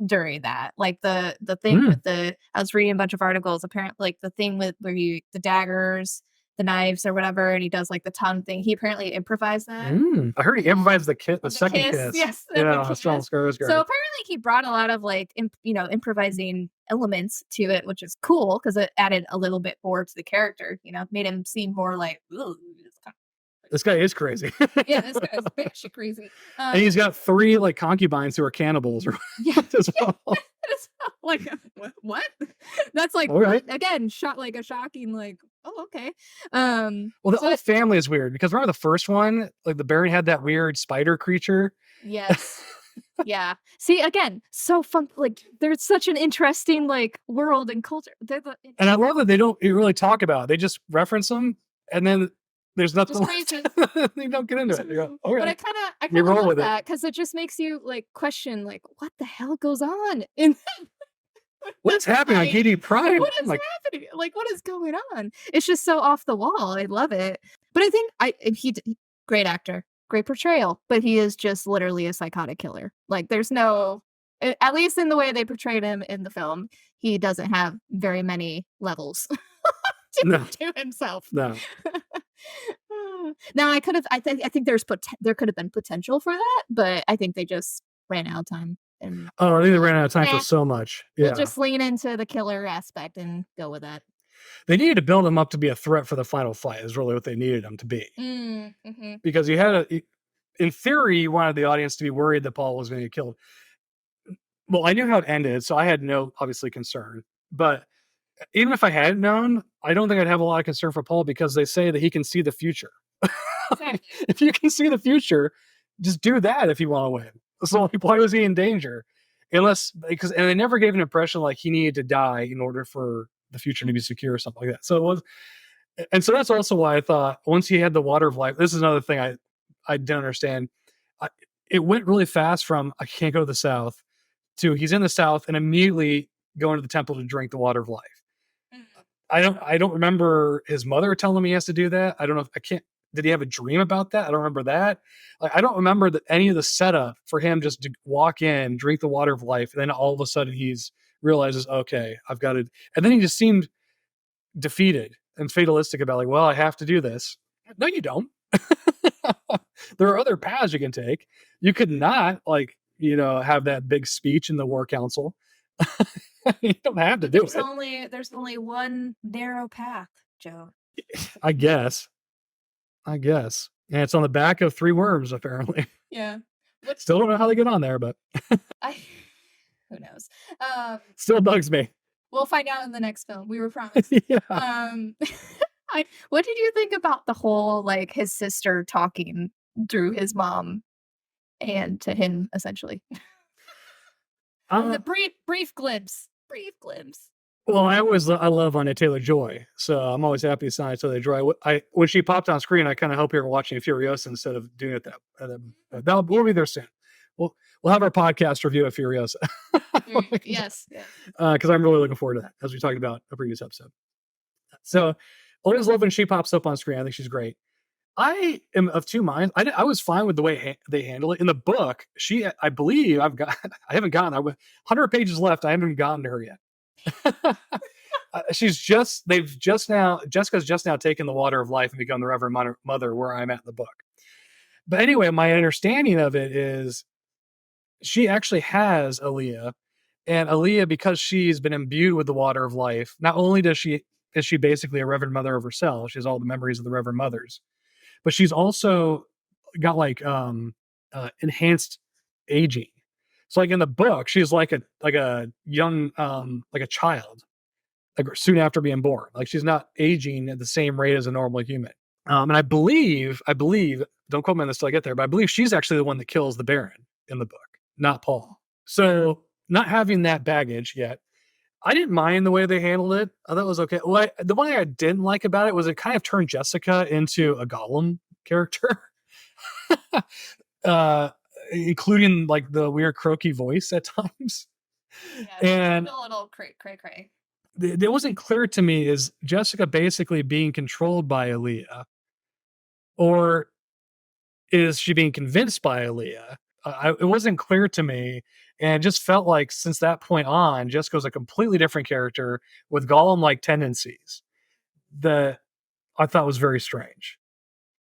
during that. Like the thing with I was reading a bunch of articles, apparently like the thing with where the daggers, the knives or whatever, and he does like the tongue thing. He apparently improvised that. I heard he improvised the second kiss. Yes. Yeah, so apparently he brought a lot of like, improvising elements to it, which is cool because it added a little bit more to the character, made him seem more like, ooh, this guy is crazy. Yeah, this guy is actually crazy. And he's got 3 like concubines who are cannibals. As well. Like, what? That's like, right. Again, shot like a shocking, like, oh, okay. Well, the whole family is weird because remember the first one, like the Baron had that weird spider creature. Yes. Yeah. See, again, so fun. Like, there's such an interesting like world and culture. And I love that they don't really talk about it. They just reference them, and then there's nothing. They don't get into it. You go, okay. But I kind of love that because it just makes you like question, like, what the hell goes on in what's happening on KD Prime? What is happening? Like, what is going on? It's just so off the wall. I love it. But I think he great actor, great portrayal, but he is just literally a psychotic killer. Like, there's no, at least in the way they portrayed him in the film, he doesn't have very many levels to himself. No. Now I think there could have been potential for that, but I think they just ran out of time. And I think they ran out of time for so much. Yeah, we'll just lean into the killer aspect and go with that. They needed to build him up to be a threat for the final fight. Is really what they needed him to be. Mm-hmm. Because in theory, you wanted the audience to be worried that Paul was going to get killed. Well, I knew how it ended, so I had no obviously concern. But even if I hadn't known, I don't think I'd have a lot of concern for Paul because they say that he can see the future. Exactly. If you can see the future, just do that if you want to win. So why was he in danger? And they never gave an impression like he needed to die in order for the future to be secure or something like that. So it was, and so that's also why I thought once he had the water of life, this is another thing I didn't understand. It went really fast from I can't go to the south to he's in the south and immediately going to the temple to drink the water of life. I don't remember his mother telling him he has to do that. I don't know if did he have a dream about that? I don't remember that. Like, I don't remember any of the setup for him just to walk in, drink the water of life, and then all of a sudden he's realizes, okay, I've got to. And then he just seemed defeated and fatalistic about like, well, I have to do this. No, you don't. There are other paths you can take. You could not like, have that big speech in the war council. You don't have to do it. There's only one narrow path, Joe. I guess. And it's on the back of 3 worms, apparently. Yeah. Still don't know how they get on there, but who knows? Still bugs me. We'll find out in the next film. We were promised. Yeah. What did you think about the whole like his sister talking through his mom and to him essentially? The brief glimpse. Well, I love Anya Taylor-Joy, so I'm always happy to see Anya Taylor-Joy. When she popped on screen, I kind of hope you're watching Furiosa instead of doing it that. We'll be there soon. We'll have our podcast review of Furiosa. Yes. Because I'm really looking forward to that, as we talked about a previous episode. So I always love when she pops up on screen. I think she's great. I am of 2 minds. I was fine with the way they handle it in the book. I believe I haven't gotten. 100 pages left. I haven't gotten to her yet. Jessica's just now taken the water of life and become the Reverend Mother where I'm at in the book. But anyway, my understanding of it is she actually has Aaliyah, and Aaliyah, because she's been imbued with the water of life, not only is she basically a Reverend Mother of herself, she has all the memories of the Reverend Mothers, but she's also got like enhanced aging. So like in the book, she's like a young like a child, like soon after being born. Like she's not aging at the same rate as a normal human. And I believe, don't quote me on this till I get there, but I believe she's actually the one that kills the Baron in the book, not Paul. So not having that baggage yet, I didn't mind the way they handled it. I thought it was okay. Well, the one thing I didn't like about it was it kind of turned Jessica into a Gollum character. Including like the weird croaky voice at times. Yeah, and a little cray. It wasn't clear to me, is Jessica basically being controlled by Aaliyah, or is she being convinced by Aaliyah? It wasn't clear to me, and it just felt like since that point on, Jessica's a completely different character with Gollum-like tendencies that I thought was very strange.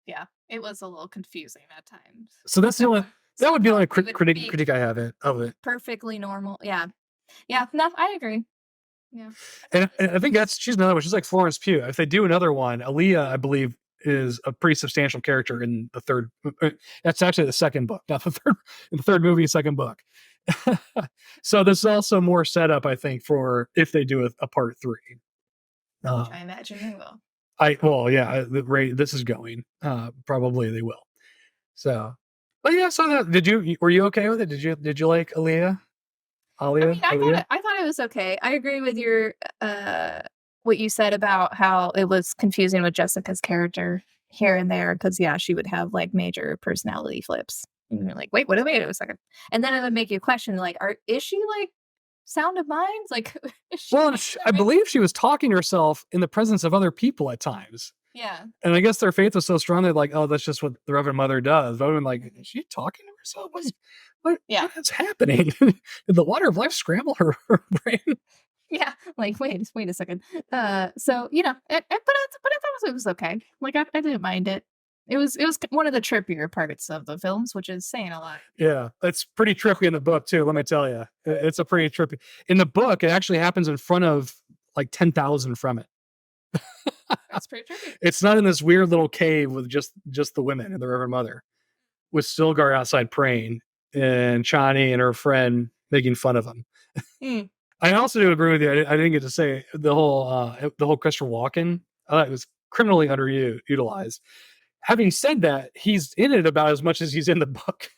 Yeah, it was a little confusing at times. So that's the only. That would be the only critique I have of it. Perfectly normal. Yeah. No, I agree. Yeah. And I think she's another one. She's like Florence Pugh. If they do another one, Aaliyah, I believe, is a pretty substantial character in the third. That's actually the second book, not the third. In the third movie, second book. So there's also more setup, I think, for if they do a part 3. I imagine they will. The rate this is going, probably they will. So. But yeah, so were you okay with it? Did you like Aaliyah? I thought it was okay. I agree with your what you said about how it was confusing with Jessica's character here and there, because she would have like major personality flips. And you're like, wait a second. And then it would make you question, like, is she like Sound of Minds? Like, I believe she was talking to herself in the presence of other people at times. Yeah. And I guess their faith was so strong that like, oh, that's just what the Reverend Mother does. But I've been like, is she talking to herself? What's happening? Did the water of life scramble her brain? Yeah. Like, wait a second. But I thought it was okay. Like, I didn't mind it. It was one of the trippier parts of the films, which is saying a lot. Yeah, it's pretty trippy in the book too. Let me tell you, it's a pretty trippy. In the book, it actually happens in front of like 10,000 from it. That's pretty trippy. It's not in this weird little cave with just the women and the Reverend Mother, with Stilgar outside praying and Chani and her friend making fun of him. I also do agree with you. I didn't get to say the whole Christopher Walken. I thought it was criminally underutilized. Having said that, he's in it about as much as he's in the book.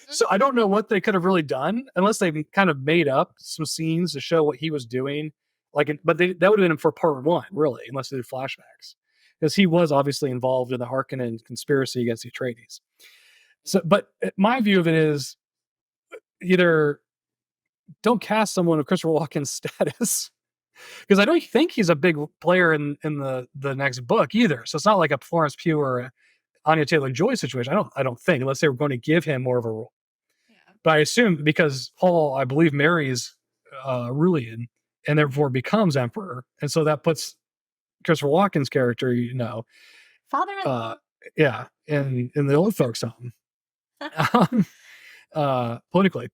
So I don't know what they could have really done, unless they kind of made up some scenes to show what he was doing. But that would have been for part 1, really, unless they did flashbacks, because he was obviously involved in the Harkonnen conspiracy against the Atreides. So, but my view of it is either don't cast someone of Christopher Walken's status, because I don't think he's a big player in the next book either. So it's not like a Florence Pugh or a Anya Taylor-Joy situation. I don't think, unless they were going to give him more of a role. Yeah. But I assume because Paul, I believe, marries Aurelian, and therefore becomes emperor. And so that puts Christopher Walken's character, Father-in-law. in the old folks home, politically.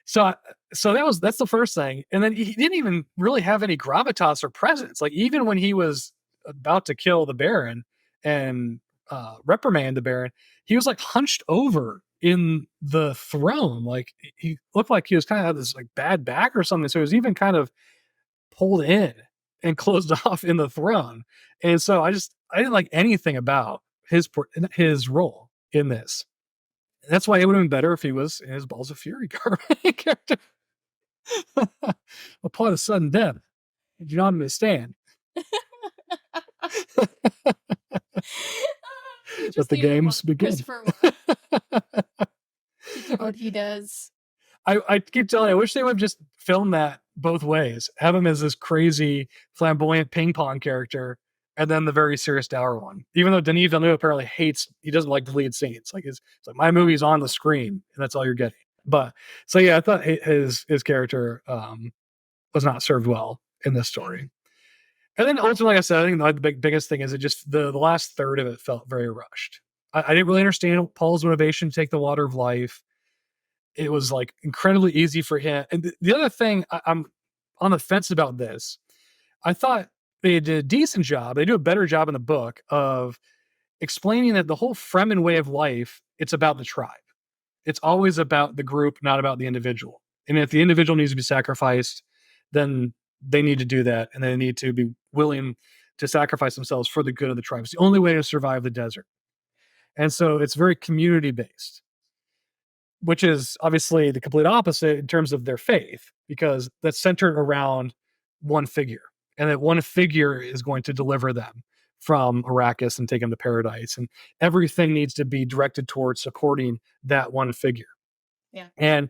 So that's the first thing. And then he didn't even really have any gravitas or presence. Like, even when he was about to kill the Baron and reprimand the Baron, he was like hunched over in the throne. Like, he looked like he was kind of had this like bad back or something. So he was even kind of pulled in and closed off in the throne. And so I didn't like anything about his role in this. That's why it would have been better if he was in his Balls of Fury character. Upon a sudden death, you do not understand. Let the games begin. What he does. I keep telling you, I wish they would just film that both ways. Have him as this crazy, flamboyant ping pong character, and then the very serious dour one. Even though Denis Villeneuve apparently he doesn't like bleed scenes. Like, it's like, my movie's on the screen, and that's all you're getting. But so yeah, I thought his character was not served well in this story. And then ultimately, like I said, I think the biggest thing is it just the last third of it felt very rushed. I didn't really understand Paul's motivation to take the water of life. It was like incredibly easy for him. And the other thing I'm on the fence about this, I thought they did a decent job. They do a better job in the book of explaining that the whole Fremen way of life, it's about the tribe. It's always about the group, not about the individual. And if the individual needs to be sacrificed, then they need to do that. And they need to be willing to sacrifice themselves for the good of the tribe. It's the only way to survive the desert. And so it's very community based, which is obviously the complete opposite in terms of their faith, because that's centered around one figure, and that one figure is going to deliver them from Arrakis and take them to paradise. And everything needs to be directed towards supporting that one figure. Yeah. And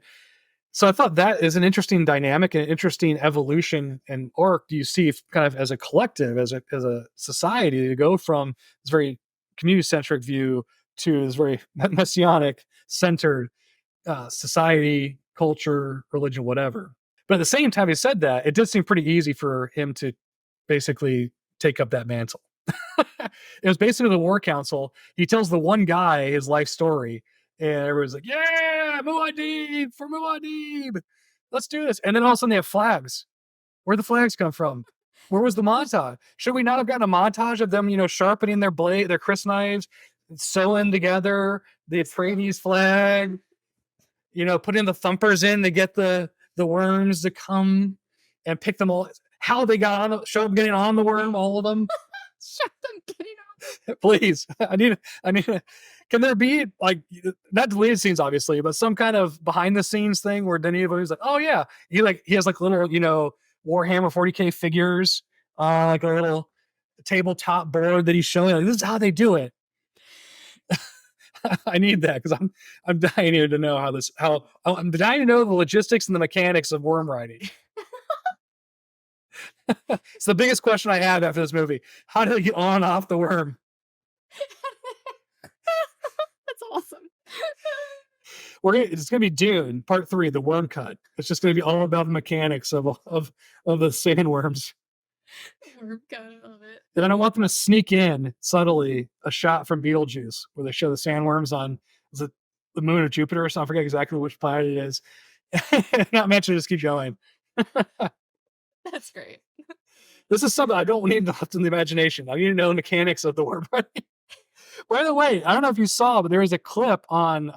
so I thought that is an interesting dynamic and interesting evolution and arc you see kind of as a collective, as a society, to go from this very community-centric view to this very messianic centered society, culture, religion, whatever. But at the same time, he said that it did seem pretty easy for him to basically take up that mantle. It was basically the war council. He tells the one guy his life story, and everyone's like, yeah, Muad'Dib for Muad'Dib. Let's do this. And then all of a sudden they have flags. Where'd the flags come from? Where was the montage? Should we not have gotten a montage of them, sharpening their Chris knives, sewing together the Atreides flag, putting the thumpers in to get the worms to come and pick them all. How they got on, show them getting on the worm, all of them. Show them getting on. Please, I need. Can there be like not deleted scenes, obviously, but some kind of behind the scenes thing where Denis Villeneuve's like, oh yeah, he has like little Warhammer 40K figures on like a little tabletop board that he's showing. Like, this is how they do it. I need that because I'm dying here to know I'm dying to know the logistics and the mechanics of worm riding. It's the biggest question I had after this movie. How do they get on and off the worm? That's awesome. It's gonna be Dune Part 3, the worm cut. It's just gonna be all about the mechanics of the sandworms. Worm cut, I love it. Then I don't want them to sneak in subtly a shot from Beetlejuice where they show the sandworms on the moon of Jupiter or something. I forget exactly which planet it is. Not mentioned, just keep going. That's great. This is something I don't need left in the imagination. I need to know the mechanics of the worm running. By the way, I don't know if you saw, but there is a clip on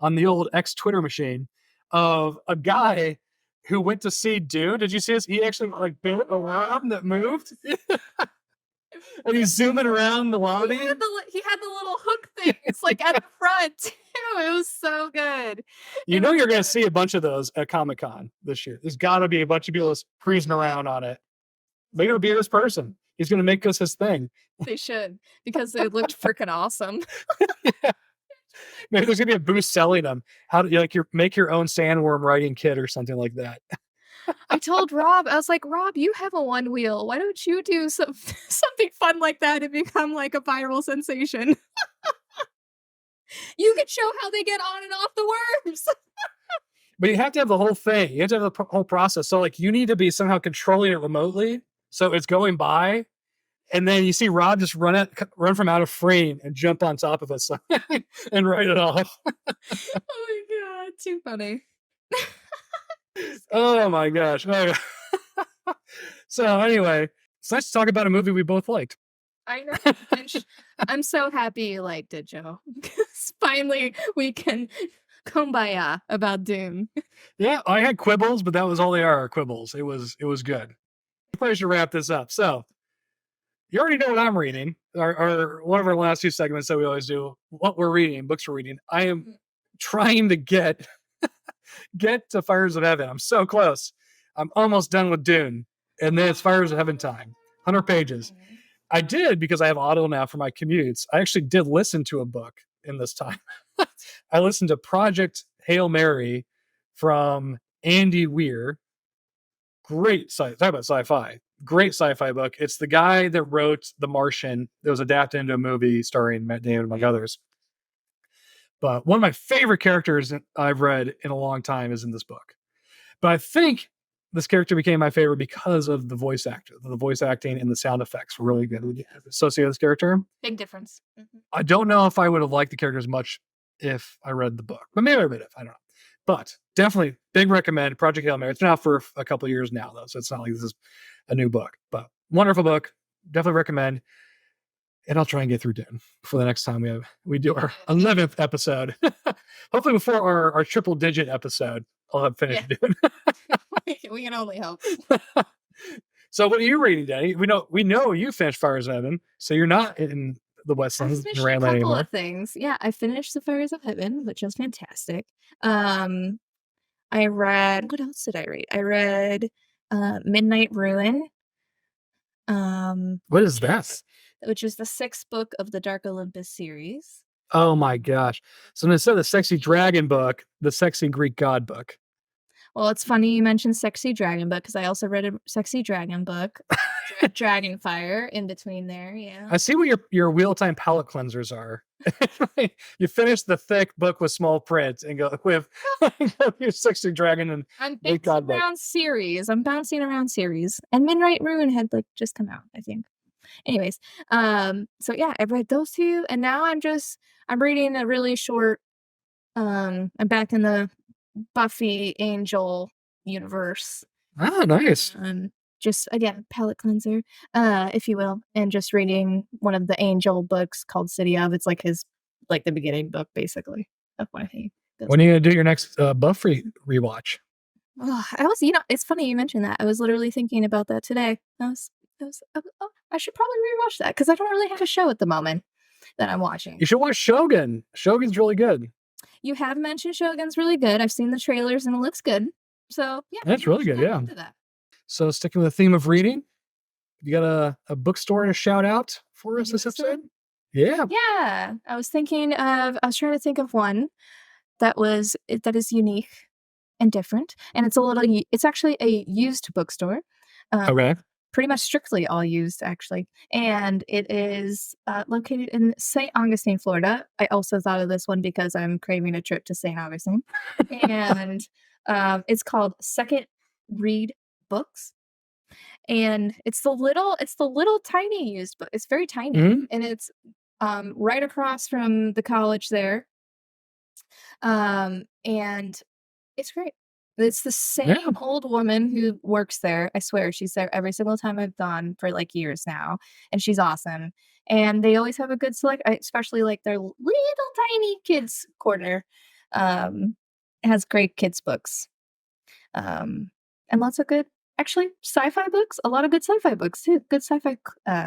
the old X Twitter machine of a guy who went to see Dune. Did you see this? He actually like built a worm that moved. And he's zooming around the lobby. He had the little hook thing. It's like at the front too. It was so good. You're going to see a bunch of those at Comic-Con this year. There's got to be a bunch of people cruising around on it. Maybe it'll be this person. He's going to make this his thing. They should, because they looked freaking awesome. Yeah. Maybe there's going to be a booth selling them. How do you make your own sandworm riding kit or something like that? I told Rob, I was like, Rob, you have a one wheel. Why don't you do something fun like that and become like a viral sensation? You could show how they get on and off the worms. But you have to have the whole thing. You have to have the whole process. So like you need to be somehow controlling it remotely. So it's going by, and then you see Rob just run from out of frame and jump on top of us and write it off. Oh my god, too funny. Oh my gosh. Oh. So anyway, it's nice to talk about a movie we both liked. I know. I'm so happy you liked it, Joe. Finally, we can kumbaya about Dune. Yeah, I had quibbles, but that was all they are, quibbles. It was good. I should wrap this up. So you already know what I'm reading. Or one of our last two segments that we always do, what we're reading, books we're reading. I am trying to get to Fires of Heaven. I'm so close. I'm almost done with Dune. And then it's Fires of Heaven time. 100 pages. I did, because I have Audible now for my commutes. I actually did listen to a book in this time. I listened to Project Hail Mary from Andy Weir. Great talk about sci-fi. Great sci-fi book. It's the guy that wrote The Martian. That was adapted into a movie starring Matt Damon, among others. But one of my favorite characters I've read in a long time is in this book. But I think this character became my favorite because of the voice actor. The voice acting and the sound effects were really good associated with this character. Big difference. Mm-hmm. I don't know if I would have liked the character as much if I read the book, but maybe I would have. I don't know. But definitely, big recommend Project Hail Mary. It's been out for a couple of years now, though, so it's not like this is a new book. But wonderful book. Definitely recommend. And I'll try and get through Dune for the next time we do our 11th episode. Hopefully before our triple digit episode, I'll have finished Dune. We can only hope. So what are you reading, Danny? We know you finished Fires of Heaven, so you're not in the Westlands I finished a couple anymore. of things. Yeah, I finished The Fires of Heaven, which was fantastic. I read, what else did I read? I read Midnight Ruin. What is that? Which is the 6th book of the Dark Olympus series. Oh my gosh. So instead of the sexy dragon book, the sexy Greek god book. Well, it's funny you mentioned sexy dragon book, because I also read a sexy dragon book. Dragonfire in between there, yeah. I see what your wheel-time palette cleansers are. You finish the thick book with small print and go with your sexy dragon and I'm bouncing around series. And Midnight Ruin had just come out, I think. Anyways, so yeah, I've read those two, and now I'm reading a really short. I'm back in the Buffy Angel universe. Ah, nice. Just again, palette cleanser, if you will, and just reading one of the Angel books called City of. It's the beginning book, basically, of what he does. When are you gonna do your next Buffy rewatch? Oh, it's funny you mentioned that. I was literally thinking about that today. I should probably rewatch that, because I don't really have a show at the moment that I'm watching. You should watch Shogun. Shogun's really good. You have mentioned Shogun's really good. I've seen the trailers and it looks good. So yeah, that's really good. Yeah. So sticking with the theme of reading, you got a bookstore to shout out for us this episode? Yeah. Yeah. I was trying to think of one that is unique and different. And it's actually a used bookstore. Okay. Pretty much strictly all used, actually. And it is located in St. Augustine, Florida. I also thought of this one because I'm craving a trip to St. Augustine. And it's called Second Read Books. And it's the little tiny used book. It's very tiny. Mm-hmm. And it's right across from the college there. And it's great. It's the same old woman who works there. I swear, she's there every single time I've gone for years now, and she's awesome. And they always have a good select, especially their little tiny kids corner. It has great kids books, and lots of good, actually, sci-fi books. A lot of good sci-fi books too. Good sci-fi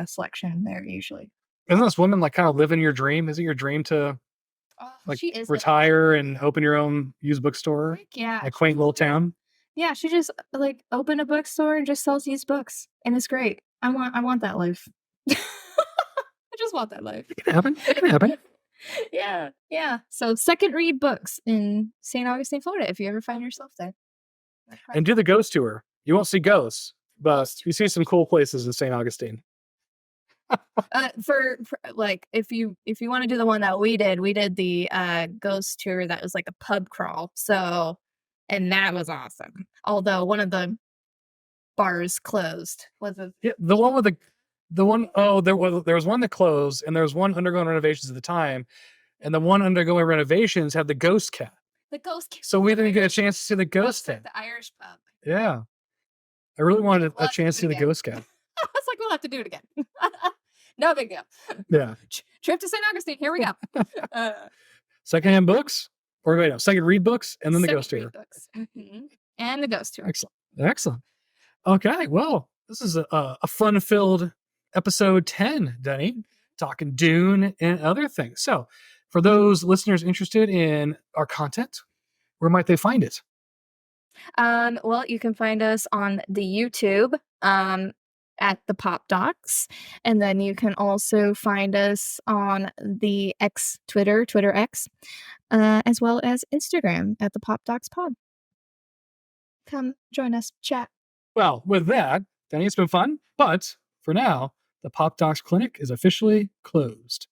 selection there usually. Isn't this woman kind of living your dream? Is it your dream to? She is retire and open your own used bookstore? Yeah. A quaint little town? Yeah, she just opened a bookstore and just sells used books. And it's great. I want that life. I just want that life. It can happen. Yeah. Yeah. So Second Read Books in St. Augustine, Florida, if you ever find yourself there. And do the ghost tour. You won't see ghosts, but you see some cool places in St. Augustine. For if you want to do the one that we did the ghost tour that was a pub crawl. So and that was awesome. Although one of the bars closed. Was it? Yeah, the one with the one oh there was one that closed, and there was one undergoing renovations at the time, and the one undergoing renovations had the ghost cat. The ghost cat. So we didn't get a chance to see the ghost cat. The Irish pub. Yeah. I really wanted a Let's chance to see do it the again. ghost cat. I was like, we'll have to do it again. No big deal. Yeah. Trip to St. Augustine. Here we go. Secondhand books? Or wait, no, second read books and then the ghost tour. Books. And the ghost tour. Excellent. Excellent. Okay. Well, this is a fun-filled episode 10, Denny, talking Dune and other things. So for those listeners interested in our content, where might they find it? Well, you can find us on the YouTube at the Pop Docs, and then you can also find us on the Twitter X, as well as Instagram at the Pop Docs Pod. Come join us, chat. Well, with that, Denny, it's been fun, but for now, the Pop Docs Clinic is officially closed.